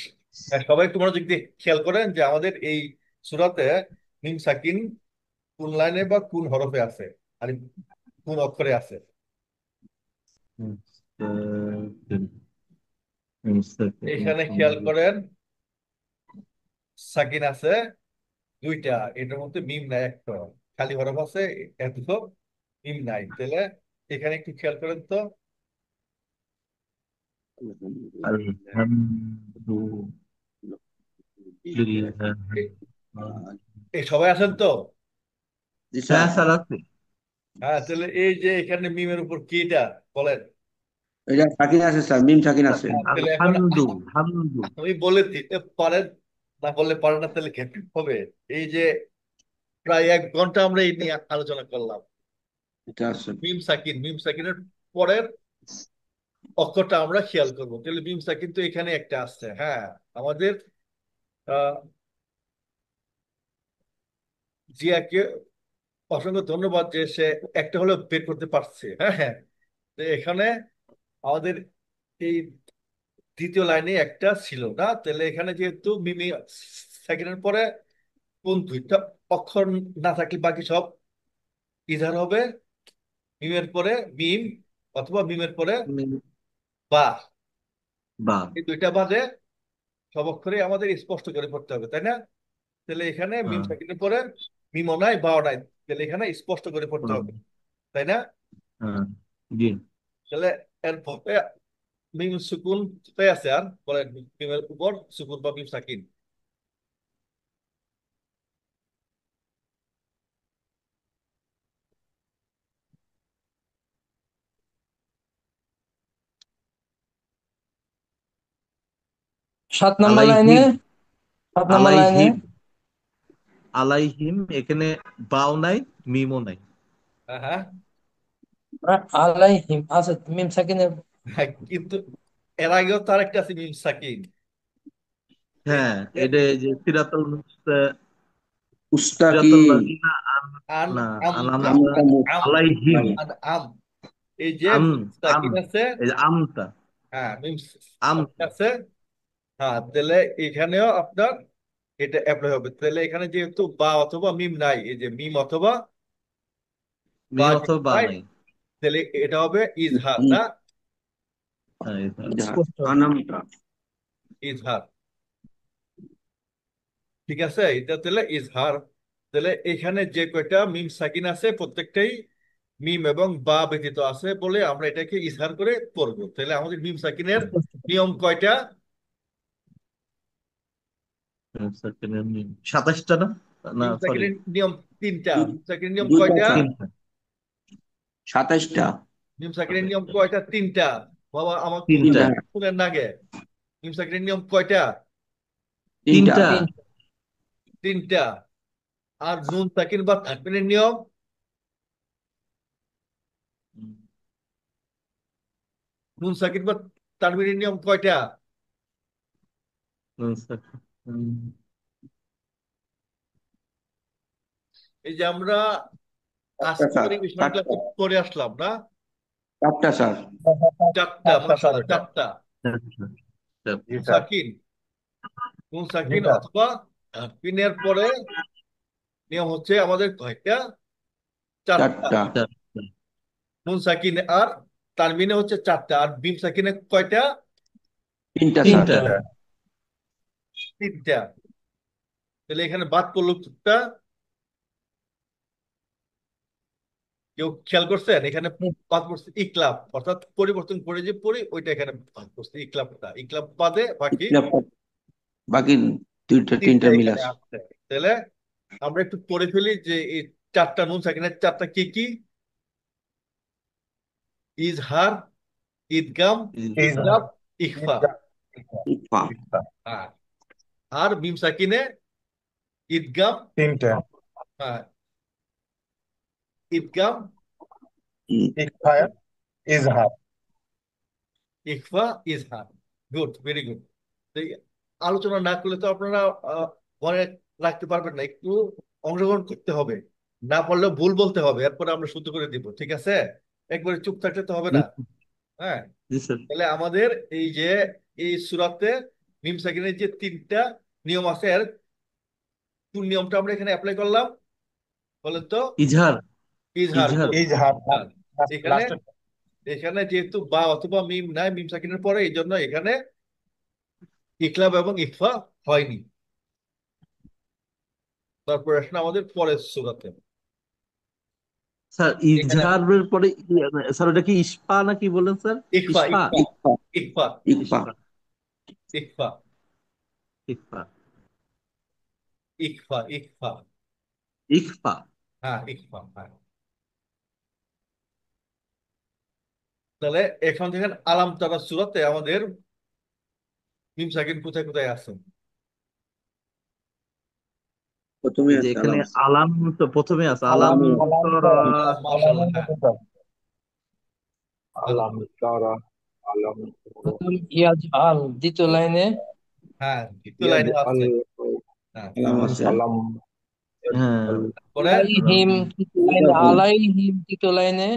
Speaker 1: হ্যাঁ, সবাই একটু মনোযোগ দিয়ে খেয়াল করেন যে আমাদের এই সূরাতে মিম সাকিন কোন লাইনে বা কোন হরফে আছে আর কোন অক্ষরে আছে
Speaker 7: মিম সাকিন, মিম সাকিন,
Speaker 1: এখানে খেয়াল করেন সাকিন আছে দুইটা এটার মধ্যে মিম নাই একটা খালি হরফ আছে এত মিম নাই তাহলে এখানে একটু খেয়াল করেন তো
Speaker 7: আলহামদুলিল্লাহ।
Speaker 1: এ- এই সবাই আছেন তো
Speaker 3: জি
Speaker 7: হ্যাঁ
Speaker 3: স্যার,
Speaker 7: স্যার আছে।
Speaker 1: হ্যাঁ তাহলে এই যে এখানে মিমের উপর কিটা বলেন
Speaker 3: এটা সাকিন আছে স্যার, মিম সাকিন আছে।
Speaker 1: তাহলে এখন
Speaker 7: হামদু, হামদু।
Speaker 1: আমি বলে দিতে পারেন না বললে পারেন না তাহলে কেমন হবে এই যে প্রায় 1 ঘন্টা আমরা এই নিয়ে আলোচনা করলাম
Speaker 3: এটা আছে।
Speaker 1: মিম সাকিনের পরের অক্ষরটা আমরা খেয়াল করবো তাহলে মিম সাকিন তো এখানে একটা আসছে হ্যাঁ আমাদের আহ জিয়াকে অসংখ্য ধন্যবাদ যে সে একটা হলেও বের করতে পারছে হ্যাঁ হ্যাঁ তো এখানে আমাদের এই দ্বিতীয় লাইনে একটা ছিল না তাহলে এখানে যেহেতু মিমি সেকেন্ডের পরে কোন দুইটা অক্ষর না থাকলে বাকি সব ইজার হবে মিমের পরে মিম অথবা মিমের পরে
Speaker 7: মিম
Speaker 1: বা
Speaker 7: বা।
Speaker 1: এই দুইটা বাদে সব অক্ষরে আমাদের স্পষ্ট করে পড়তে হবে তাই না তাহলে এখানে মিম
Speaker 7: হ্যাঁ,
Speaker 1: সেকেন্ডের পরে মিমও নাই বাও নাই তাহলে এখানে স্পষ্ট করে পড়তে হবে তাই না
Speaker 7: হ্যাঁ, জি।
Speaker 1: তাহলে এরপরে মিম সুকুন কোথায় আছে আর বলেন মিমের উপর সুকুন বা মিম সাকিন
Speaker 6: 7 নম্বর লাইনে,
Speaker 7: আলাইহিম,
Speaker 6: 7 নম্বর লাইনে।
Speaker 7: আলাইহিম, আলাইহিম। এখানে বাও নাই, মিমও নাই।
Speaker 1: হ্যাঁ হ্যাঁ
Speaker 6: আলাইহিম আছে মিম সাকিনের।
Speaker 1: হ্যাঁ, কিন্তু এর আগেও তার একটা আছে মিম সাকিন এই
Speaker 7: হ্যাঁ,
Speaker 1: যে
Speaker 7: এটা এই যে সিরাতাল
Speaker 3: মুস্তাকিম,
Speaker 7: লাযিনা
Speaker 1: আন
Speaker 7: না
Speaker 1: আমতা
Speaker 7: আনআমতা
Speaker 1: আম
Speaker 7: আলাইহিম।
Speaker 1: আন আম এই যে
Speaker 7: আম,
Speaker 1: মিম
Speaker 7: আম,
Speaker 1: সাকিন আছে
Speaker 7: এই যে আমটা,
Speaker 1: হ্যাঁ মিম সাকিন
Speaker 7: আমটা।
Speaker 1: আছে হ্যাঁ তাহলে এখানেও আপনার এটা অ্যাপ্লাই হবে তাহলে এখানে যেহেতু বা অথবা মিম নাই এই যে মিম অথবা বা
Speaker 7: মিম অথবা
Speaker 1: যেহেতু
Speaker 7: বা
Speaker 1: নাই
Speaker 7: নাই।
Speaker 1: তাহলে এটা হবে ইজহার না
Speaker 7: হ্যাঁ, এটা।
Speaker 6: স্পষ্ট হবে।
Speaker 3: আনামটা।
Speaker 1: ইজহার ঠিক আছে এটা তাহলে ইজহার তাহলে এখানে যে কয়টা মিম সাকিন আছে প্রত্যেকটাই মিম এবং বা ব্যতীত আছে বলে আমরা এটাকে ইজহার করে পড়বো তাহলে আমাদের মিম সাকিনের
Speaker 6: স্পষ্ট হবে।
Speaker 1: নিয়ম কয়টা
Speaker 7: 27টা না, না
Speaker 1: মিম
Speaker 7: সরি,
Speaker 1: সাকিনের নিয়ম তিনটা
Speaker 3: দু-
Speaker 1: মিম সাকিনের নিয়ম
Speaker 3: দুইটা
Speaker 1: কয়টা
Speaker 3: স্যার,
Speaker 7: 3টা।
Speaker 3: 27টা।
Speaker 1: মিম সাকিনের নিয়ম কয়টা তিনটা বাবা আমার খুব
Speaker 7: 3টা,
Speaker 3: তিনটা,
Speaker 1: শুনেন নাগে মিম সাকিনের নিয়ম কয়টা
Speaker 3: তিনটা।
Speaker 7: 3টা।
Speaker 6: তিন।
Speaker 1: তিনটা আর নুন সাকিন বা তানবিনের নিয়ম নুন সাকিন বা তানবিনের নিয়ম কয়টা এই যে আমরা
Speaker 3: চারটা
Speaker 1: আজকে
Speaker 3: স্যার,
Speaker 1: পরিবেশন
Speaker 3: চারটা,
Speaker 1: ক্লাসে পড়ে আসলাম না
Speaker 3: চারটা স্যার।
Speaker 1: চারটা মাশাআল্লাহ চারটা
Speaker 2: জি
Speaker 1: নুন
Speaker 2: স্যার।
Speaker 1: সাকিন নুন
Speaker 2: জি
Speaker 1: সাকিন
Speaker 2: স্যার।
Speaker 1: অথবা পিনের পরে নিয়ম হচ্ছে আমাদের কয়টা চারটা
Speaker 3: চারটা,
Speaker 1: নুন সাকিন আর তানবিনে হচ্ছে চারটা আর বিম সাকিনে কয়টা
Speaker 3: তিনটা স্যার।
Speaker 7: তিনটা।
Speaker 2: তিনটা।
Speaker 1: তিনটা তাহলে এখানে বাদ পড়লো একটা কেউ খেয়াল করছেন এখানে বাদ পড়ছে ইকলাব অর্থাৎ পরিবর্তন করে যে পড়ি ওইটা এখানে বাদ পড়ছে ইকলাবটা ইকলাব বাদে বাকি
Speaker 3: বাকি দুইটা
Speaker 1: তিনটা
Speaker 3: তিনটা মিল
Speaker 1: এখানে
Speaker 3: আছে।
Speaker 1: আসছে তাহলে আমরা একটু পড়ে ফেলি যে এই চারটা নুন সাকিনের চারটা কি কি ইজহার ইদগাম ইকলাব ইখফা
Speaker 3: ইকফা।
Speaker 1: হ্যাঁ আর মিম সাকিনে ইদগাম
Speaker 2: তিনটা।
Speaker 1: হ্যাঁ ইদগাম
Speaker 2: ইকফা, ইজহার।
Speaker 1: ইখফা ইজহার গুড ভেরি গুড আলোচনা না করলে তো আপনারা মনে রাখতে পারবেন না, একটু অংশগ্রহণ করতে হবে, না পারলেও ভুল বলতে হবে, এরপরে আমরা শুদ্ধ করে দিব, ঠিক আছে? একবারে চুপ থাকলে তো হবে
Speaker 7: জি
Speaker 1: না। হ্যাঁ,
Speaker 7: জি স্যার।
Speaker 1: তাহলে আমাদের এই যে এই সূরাতে মিম সাকিনের যে তিনটা নিয়ম আছে, এর কোন নিয়মটা আমরা এখানে অ্যাপ্লাই করলাম বলেন তো?
Speaker 7: ইজহার।
Speaker 1: ইজহার
Speaker 7: ইজহার।
Speaker 2: এই যে হার
Speaker 1: ইজহার। এখানে
Speaker 2: লাস্টের
Speaker 1: এখানে যেহেতু বা অথবা মিম নাই মিম সাকিনের পরে, এই জন্য এখানে ইকলাব এবং ইকফা হয়নি। তারপর আসলে আমাদের পরের সূরাতে
Speaker 7: স্যার
Speaker 1: এখানে
Speaker 7: ইজহারের পরে স্যার ওটা কি ইস্পা নাকি বলেন স্যার?
Speaker 1: ইকফা
Speaker 7: ইস্পা।
Speaker 1: ইকফা
Speaker 3: ইকফা
Speaker 1: ইকফা
Speaker 3: ইকফা
Speaker 7: ইস্পা।
Speaker 1: ইকফা
Speaker 7: ইকফা।
Speaker 1: ইকফা ইকফা
Speaker 7: ইকফা।
Speaker 1: হ্যাঁ ইকফা, হ্যাঁ। তাহলে এখন দেখেন আলাম তারা সূরাতে আমাদের মিম সাকিন কোথায় কোথায় আছে।
Speaker 3: প্রথমে
Speaker 7: এই যে
Speaker 3: আছে
Speaker 7: এখানে
Speaker 3: আলাম।
Speaker 7: আলাম তো প্রথমে আছে আলাম
Speaker 3: আলামে
Speaker 7: তারা।
Speaker 1: মাশাআল্লাহ, হ্যাঁ। তারপর
Speaker 5: আলাম তারা আলাম তারা
Speaker 6: আলাম ইয়াজআল দ্বিতীয় লাইনে।
Speaker 1: হ্যাঁ, দ্বিতীয়
Speaker 5: ইয়াজ
Speaker 1: লাইনে
Speaker 5: আল
Speaker 1: আছে। হ্যাঁ,
Speaker 3: আলাম আছে।
Speaker 5: আলাম
Speaker 7: হ্যাঁ।
Speaker 1: পরে
Speaker 7: আলাম
Speaker 6: আলাইহিম তৃতীয় লাইনে,
Speaker 3: আলাইহিম
Speaker 6: আলাইহিম তৃতীয় লাইনে।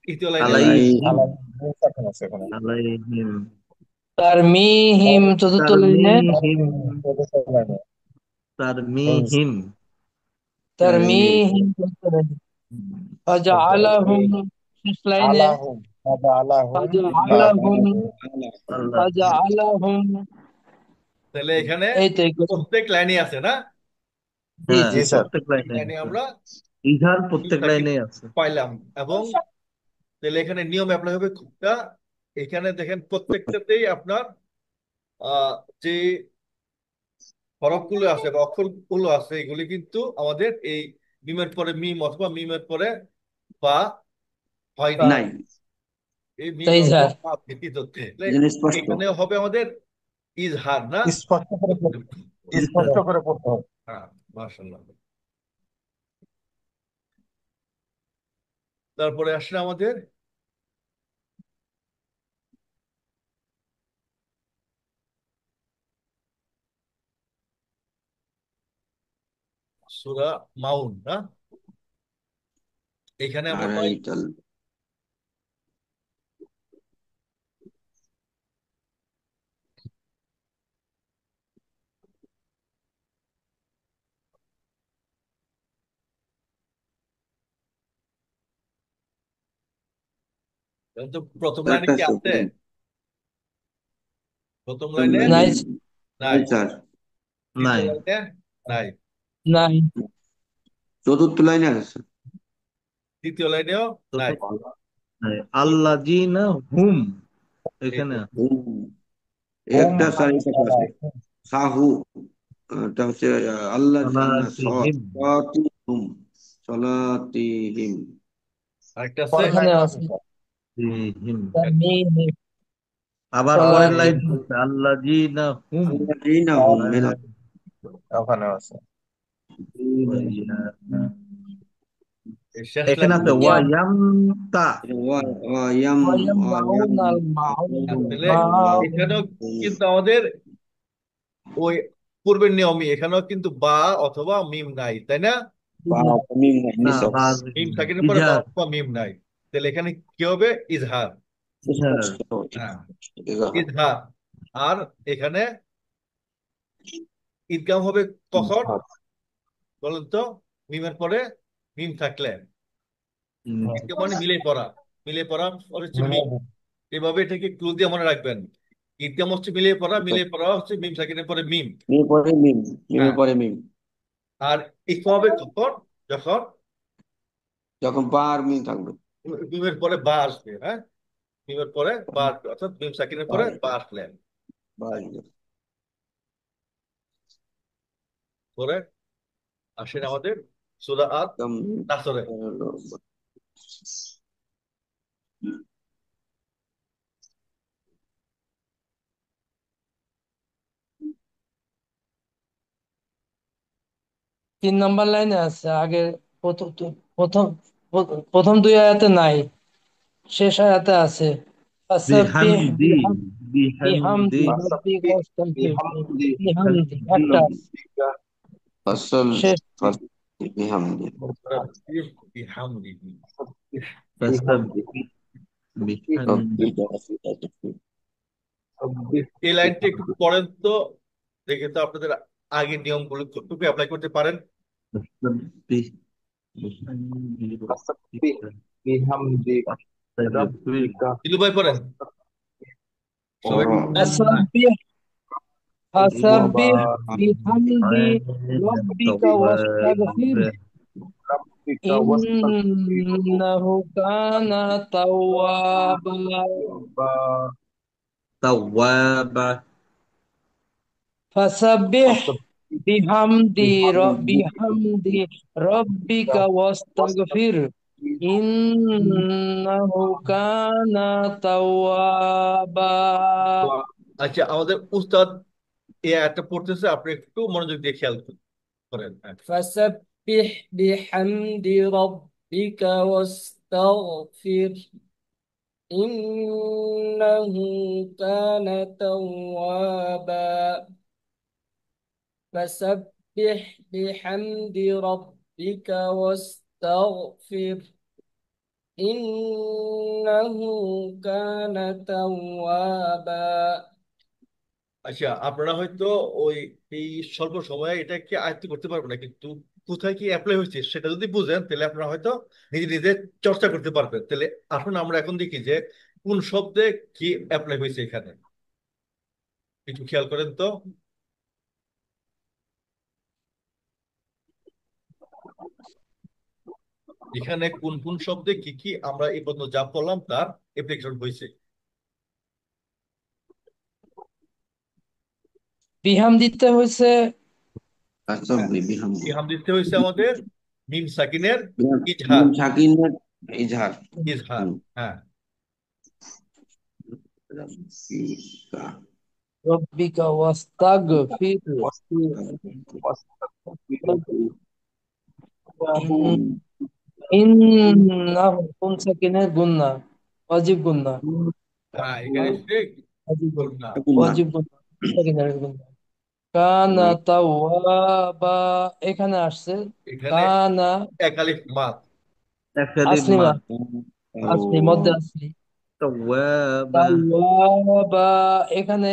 Speaker 1: তৃতীয় লাইনে
Speaker 7: আলাইহিম।
Speaker 2: আলাইহিম আছে এখানে।
Speaker 7: আলাইহিম।
Speaker 6: তারমিহিম চতুর্থ লাইনে।
Speaker 7: তারমিহিম।
Speaker 2: লাইনে
Speaker 7: তারমিহিম।
Speaker 3: তারমিহিম
Speaker 6: তারমিহিম চতুর্থ লাইনে। ফাজআলাহুম শেষ লাইনে।
Speaker 2: আলাহুম আলাহুম
Speaker 6: ফাজআলাহুম
Speaker 7: আল্লাহ।
Speaker 6: ফাজআলাহুম।
Speaker 1: তাহলে এখানে
Speaker 6: এই তো এগুলো।
Speaker 1: প্রত্যেক লাইনে আছে না?
Speaker 6: জি
Speaker 7: হ্যাঁ
Speaker 6: জি
Speaker 2: জি স্যার
Speaker 7: প্রত্যেক
Speaker 1: এই
Speaker 7: লাইনে
Speaker 1: লাইনে
Speaker 7: আছে।
Speaker 1: আমরা
Speaker 7: ইজহার
Speaker 1: মিম
Speaker 7: প্রত্যেক
Speaker 1: সাকিন
Speaker 7: লাইনে আছে।
Speaker 1: পাইলাম। এবং তাহলে এখানে নিয়ম অ্যাপ্লাই হবে কোনটা? এখানে দেখেন প্রত্যেকটাতেই আপনার আহ যে হরফগুলো আছে বা অক্ষরগুলো আছে, এগুলি কিন্তু আমাদের এই মিমের পরে মিম অথবা মিমের পরে বা হয়নি।
Speaker 3: নাই,
Speaker 1: এই মিম
Speaker 6: তাই
Speaker 1: অথবা
Speaker 6: স্যার।
Speaker 1: বা ব্যতীত। তাহলে
Speaker 3: এই জন্য স্পষ্ট।
Speaker 1: এখানে হবে আমাদের ইজহার না?
Speaker 2: স্পষ্ট
Speaker 7: ইজহার।
Speaker 2: করে পড়তে হবে।
Speaker 1: হ্যাঁ, মাশাআল্লাহ। তারপরে আসলে আমাদের সূরা মাউন না? এখানে আমরা পাই
Speaker 3: আড়াইটাল
Speaker 1: তো প্রথম লাইনে
Speaker 3: কয়েকটা
Speaker 1: কি
Speaker 3: আছে
Speaker 1: আছে?
Speaker 3: প্রথম
Speaker 1: প্রথম
Speaker 3: প্রথম
Speaker 1: লাইনে
Speaker 3: লাইনে
Speaker 6: নাই
Speaker 1: নাই,
Speaker 3: নাই স্যার।
Speaker 1: তৃতীয়
Speaker 7: নাই।
Speaker 1: লাইনে নাই,
Speaker 6: নাই।
Speaker 3: চতুর্থ লাইনে আছে স্যার।
Speaker 1: তৃতীয় লাইনেও নাই।
Speaker 7: চতুর্থ নাই। আল্লাযিনা হুম
Speaker 1: এই
Speaker 7: এখানে
Speaker 1: তো
Speaker 7: আছে।
Speaker 3: হুম।
Speaker 2: হুম
Speaker 3: একটা স্যার এটা আছে সাহু। এটা হচ্ছে আল্লাহ
Speaker 7: সালাতিহিম।
Speaker 3: সলাতিহুম সলাতিহিম।
Speaker 1: আরেকটা আছে
Speaker 2: পরের
Speaker 6: এখানে
Speaker 2: লাইনে আছে
Speaker 6: আছে
Speaker 2: স্যার।
Speaker 7: তিহিম।
Speaker 6: তারমিহিম
Speaker 7: আবার পরের লাইন
Speaker 6: সলাতিহিম।
Speaker 7: আছে আল্লাযিনা হুম
Speaker 3: আল্লাযিনা হুম মেলা
Speaker 2: ওখানে আছে
Speaker 1: এই শেষ
Speaker 7: এখানে
Speaker 1: লাইনে
Speaker 7: আছে
Speaker 6: ইয়াম
Speaker 7: ওয়ায়ামতা।
Speaker 3: ওয়ায়াম
Speaker 6: ওয়ায়ামনাউনাল
Speaker 1: তাহলে
Speaker 6: মাউন।
Speaker 1: এখানেও কিন্তু আমাদের ওই পূর্বের নিয়মই, এখানেও কিন্তু বা অথবা মিম নাই, তাই না?
Speaker 3: বা মিম নাই
Speaker 7: না
Speaker 3: নিছক।
Speaker 7: বাজ
Speaker 1: মিম সাকিনের পরে বা
Speaker 7: ইজহার।
Speaker 1: অথবা মিম নাই। তাহলে এখানে কি হবে? ইজহার।
Speaker 7: ইজহার।
Speaker 3: স্পষ্ট
Speaker 1: হ্যাঁ,
Speaker 3: ইজাহার।
Speaker 1: ইজহার। আর এখানে ঈদগাম হবে কখন বলেন তো? মিমের পরে মিম থাকলে ঈদগাম মানে মিলে পড়া। মিলে পড়া হচ্ছে মিম। এভাবে এটাকে ক্লু দিয়ে মনে রাখবেন। ঈদগাম হচ্ছে মিলে পড়া, মিলে পড়া হচ্ছে মিম সাকিনের পরে মিম।
Speaker 3: মিমের পরে মিম, মিমের
Speaker 1: হ্যাঁ,
Speaker 3: পরে মিম।
Speaker 1: আর ইকফা হবে কখন? যখন
Speaker 3: যখন বা আর মিম থাকবে।
Speaker 1: মিমের পরে বা আসবে। হ্যাঁ, মিমের পরে বা আসবে, অর্থাৎ মিম সাকিনের
Speaker 3: বা
Speaker 1: পরে
Speaker 3: আসবে,
Speaker 1: বা আসলে
Speaker 3: বা আসবে।
Speaker 1: পরে আসেন আমাদের সূরা আত
Speaker 3: একদম
Speaker 1: নাসরে।
Speaker 6: তিন নম্বর লাইনে আছে। আগে প্রথম প্রথম প্রথম দুই আয়াতে নাই, শেষ আয়াতে আছে। ফাসাব্বিহ
Speaker 7: বিহামদি।
Speaker 6: বিহামদি
Speaker 7: বিহামদি।
Speaker 6: রাব্বিকা ওয়াস্তাগফিরহু।
Speaker 3: বিহামদি
Speaker 6: বিহামদি
Speaker 7: বিহামদি।
Speaker 6: একটা আছে।
Speaker 3: ফসল
Speaker 6: শেষ
Speaker 3: ফসল বিহামদি
Speaker 1: ফাসাব্বিহ বিহামদিহি।
Speaker 7: فسبح بحمد
Speaker 3: রব্বিকা ওয়াসতাগফির।
Speaker 1: এই লাইনটা একটু পড়েন তো, দেখে তো আপনাদের আগের নিয়মগুলো কতটুকু অ্যাপ্লাই করতে পারেন।
Speaker 7: فسبح بحمد
Speaker 2: فسبح
Speaker 7: ربك
Speaker 2: بحمد
Speaker 7: واستغفره
Speaker 2: ربك
Speaker 1: দিলু ভাই পড়েন সবাই।
Speaker 6: ফাসাব্বিহ ফাসাব্বিহ বিহামদি রব্বিকা ওয়াস্তাগফির
Speaker 2: ربك واستغفره
Speaker 6: ইন্নাহু কানা তাওয়াবা
Speaker 7: توابا
Speaker 6: ফাসাব্বিহ
Speaker 2: فسبح
Speaker 6: বিহামদি রব্বিকা ওয়াস্তাগফির ইন্নাহু কানা তাওয়াবা।
Speaker 1: আচ্ছা, আমাদের উস্তাদ এই আয়াতটা পড়তেছে, আপনি একটু মনোযোগ দিয়ে খেয়াল করেন। হ্যাঁ।
Speaker 8: فسبح بحمد ربك واستغفر إنه كان توابا فسبح بحمد ربك واستغفر إنه كان توابا
Speaker 1: আচ্ছা, আপনারা হয়তো ওই এই স্বল্প সময়ে এটাকে আয়ত্ত করতে পারবেন না, কিন্তু কোথায় কি অ্যাপ্লাই হয়েছে সেটা যদি বুঝেন তাহলে আপনারা হয়তো নিজে নিজে চর্চা করতে পারবেন। তাহলে আসুন আমরা এখন দেখি যে কোন শব্দে কি অ্যাপ্লাই হয়েছে এখানে, একটু খেয়াল করেন তো। এখানে কোন কোন শব্দে কি কি আমরা এই পর্যন্ত যা পড়লাম তার অ্যাপ্লিকেশন হয়েছে।
Speaker 6: বিহামদিতে হয়েছে
Speaker 1: হ্যাঁ,
Speaker 3: ফাসাব্বিহ বিহামদি
Speaker 1: ইহাম দিতে হয়েছে আমাদের মিম সাকিনের ইজহার।
Speaker 3: নুন সাকিনের ইজহার।
Speaker 1: ইজহার, হ্যাঁ।
Speaker 3: রব্বিকা
Speaker 6: রব্বিকা ওয়াস্তাগফির ইন্নাহু কোন সাকিনের গুন্না ওয়াজিব গুন্না
Speaker 1: হ্যাঁ, এখানে সে
Speaker 6: ওয়াজিব
Speaker 1: গুণনা।
Speaker 6: ওয়াজিব গুন্না সাকিনের গুন্না কানা তাওয়াবা এখানে আসছে
Speaker 1: এখানে
Speaker 6: কানা
Speaker 1: এক আলিফ মাদ।
Speaker 7: أكلم
Speaker 6: আসলি
Speaker 7: ما
Speaker 6: মাদ আসলি মধ্যে আসলি
Speaker 7: توابا
Speaker 6: তাওয়াবা এখানে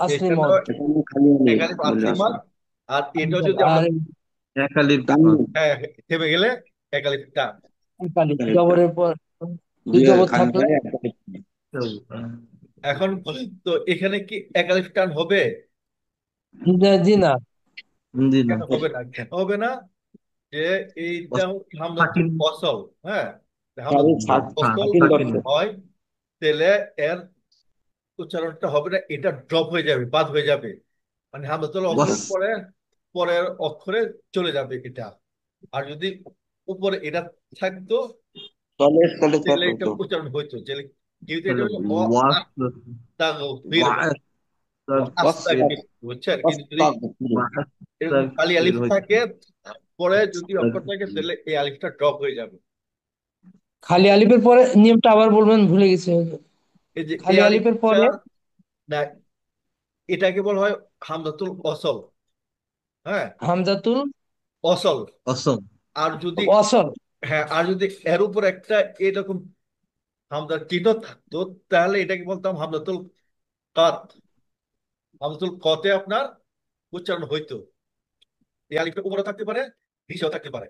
Speaker 6: আসলি
Speaker 1: এখানে
Speaker 6: মদ
Speaker 3: এখানে খালি
Speaker 1: এক
Speaker 3: আলিফ
Speaker 1: আলিফ
Speaker 3: বলে
Speaker 1: আসলি মাদ।
Speaker 3: আসবে।
Speaker 1: আর এটাও যদি আমরা
Speaker 6: আর
Speaker 7: أكلم
Speaker 3: তানবির
Speaker 1: হ্যাঁ থেমে গেলে এক আলিফ টান।
Speaker 6: কালি
Speaker 3: আলিফটা
Speaker 6: জবরের পর দুই
Speaker 3: দুই
Speaker 6: জবর
Speaker 3: খালি
Speaker 6: থাকলে
Speaker 3: গায়ে একটা আলিফ।
Speaker 1: এখন বলেন তো এখানে কি এক আলিফ টান হবে?
Speaker 6: জি না
Speaker 7: عندنا
Speaker 1: কেন হবে না, কেন হবে না? যে এইটা হামজাতুল
Speaker 7: সাকিন
Speaker 1: ওয়াসল। হ্যাঁ,
Speaker 3: আরে
Speaker 1: হামজাতুল ওয়াসল
Speaker 3: সাকিন
Speaker 1: যদি
Speaker 3: ধরছে।
Speaker 1: হয় তাহলে এর উচ্চারণটা হবে না, এটা ড্রপ হয়ে যাবে, বাদ হয়ে যাবে। মানে হামজাতুল
Speaker 7: ওয়াস
Speaker 1: ওয়াসলের পরে পরের অক্ষরে চলে যাবে এটা। আর যদি উপরে এটা থাকতো
Speaker 3: তলে তলে
Speaker 1: তাহলে
Speaker 3: থাকো
Speaker 1: এটা
Speaker 3: তো
Speaker 1: উচ্চারণ হইতো, যেহেতু এটা হলো
Speaker 7: ওয়াস
Speaker 1: আস্তাগফির,
Speaker 3: ওয়াস
Speaker 1: আস্তাগফির, বুঝছেন? কিন্তু যদি
Speaker 3: ওয়াস্তাগফির।
Speaker 1: এরকম খালি আলিফ
Speaker 7: হইতো
Speaker 1: থাকে পরে যদি অক্ষর থাকে তাহলে এই আলিফটা ড্রপ হয়ে যাবে।
Speaker 6: খালি আলিফের পরে নিয়মটা আবার বলবেন ভুলে গেছি
Speaker 1: এই যে এই
Speaker 6: খালি আলিফের
Speaker 1: আলিফটা,
Speaker 6: পরে
Speaker 1: না, এটাকে বলা হয় হামজাতুল অসল। হ্যাঁ,
Speaker 6: হামজাতুল
Speaker 1: অসল।
Speaker 7: অসম
Speaker 1: আর যদি
Speaker 6: ওয়াসল
Speaker 1: হ্যাঁ, আর যদি এর উপর একটা এরকম হামজার চিহ্ন থাকতো তাহলে এটাকে বলতাম হামজাতুল কাত। হামজাতুল কতে আপনার উচ্চারণ হইতো। এই আলিফটা উপরে থাকতে পারে, নিচেও থাকতে পারে।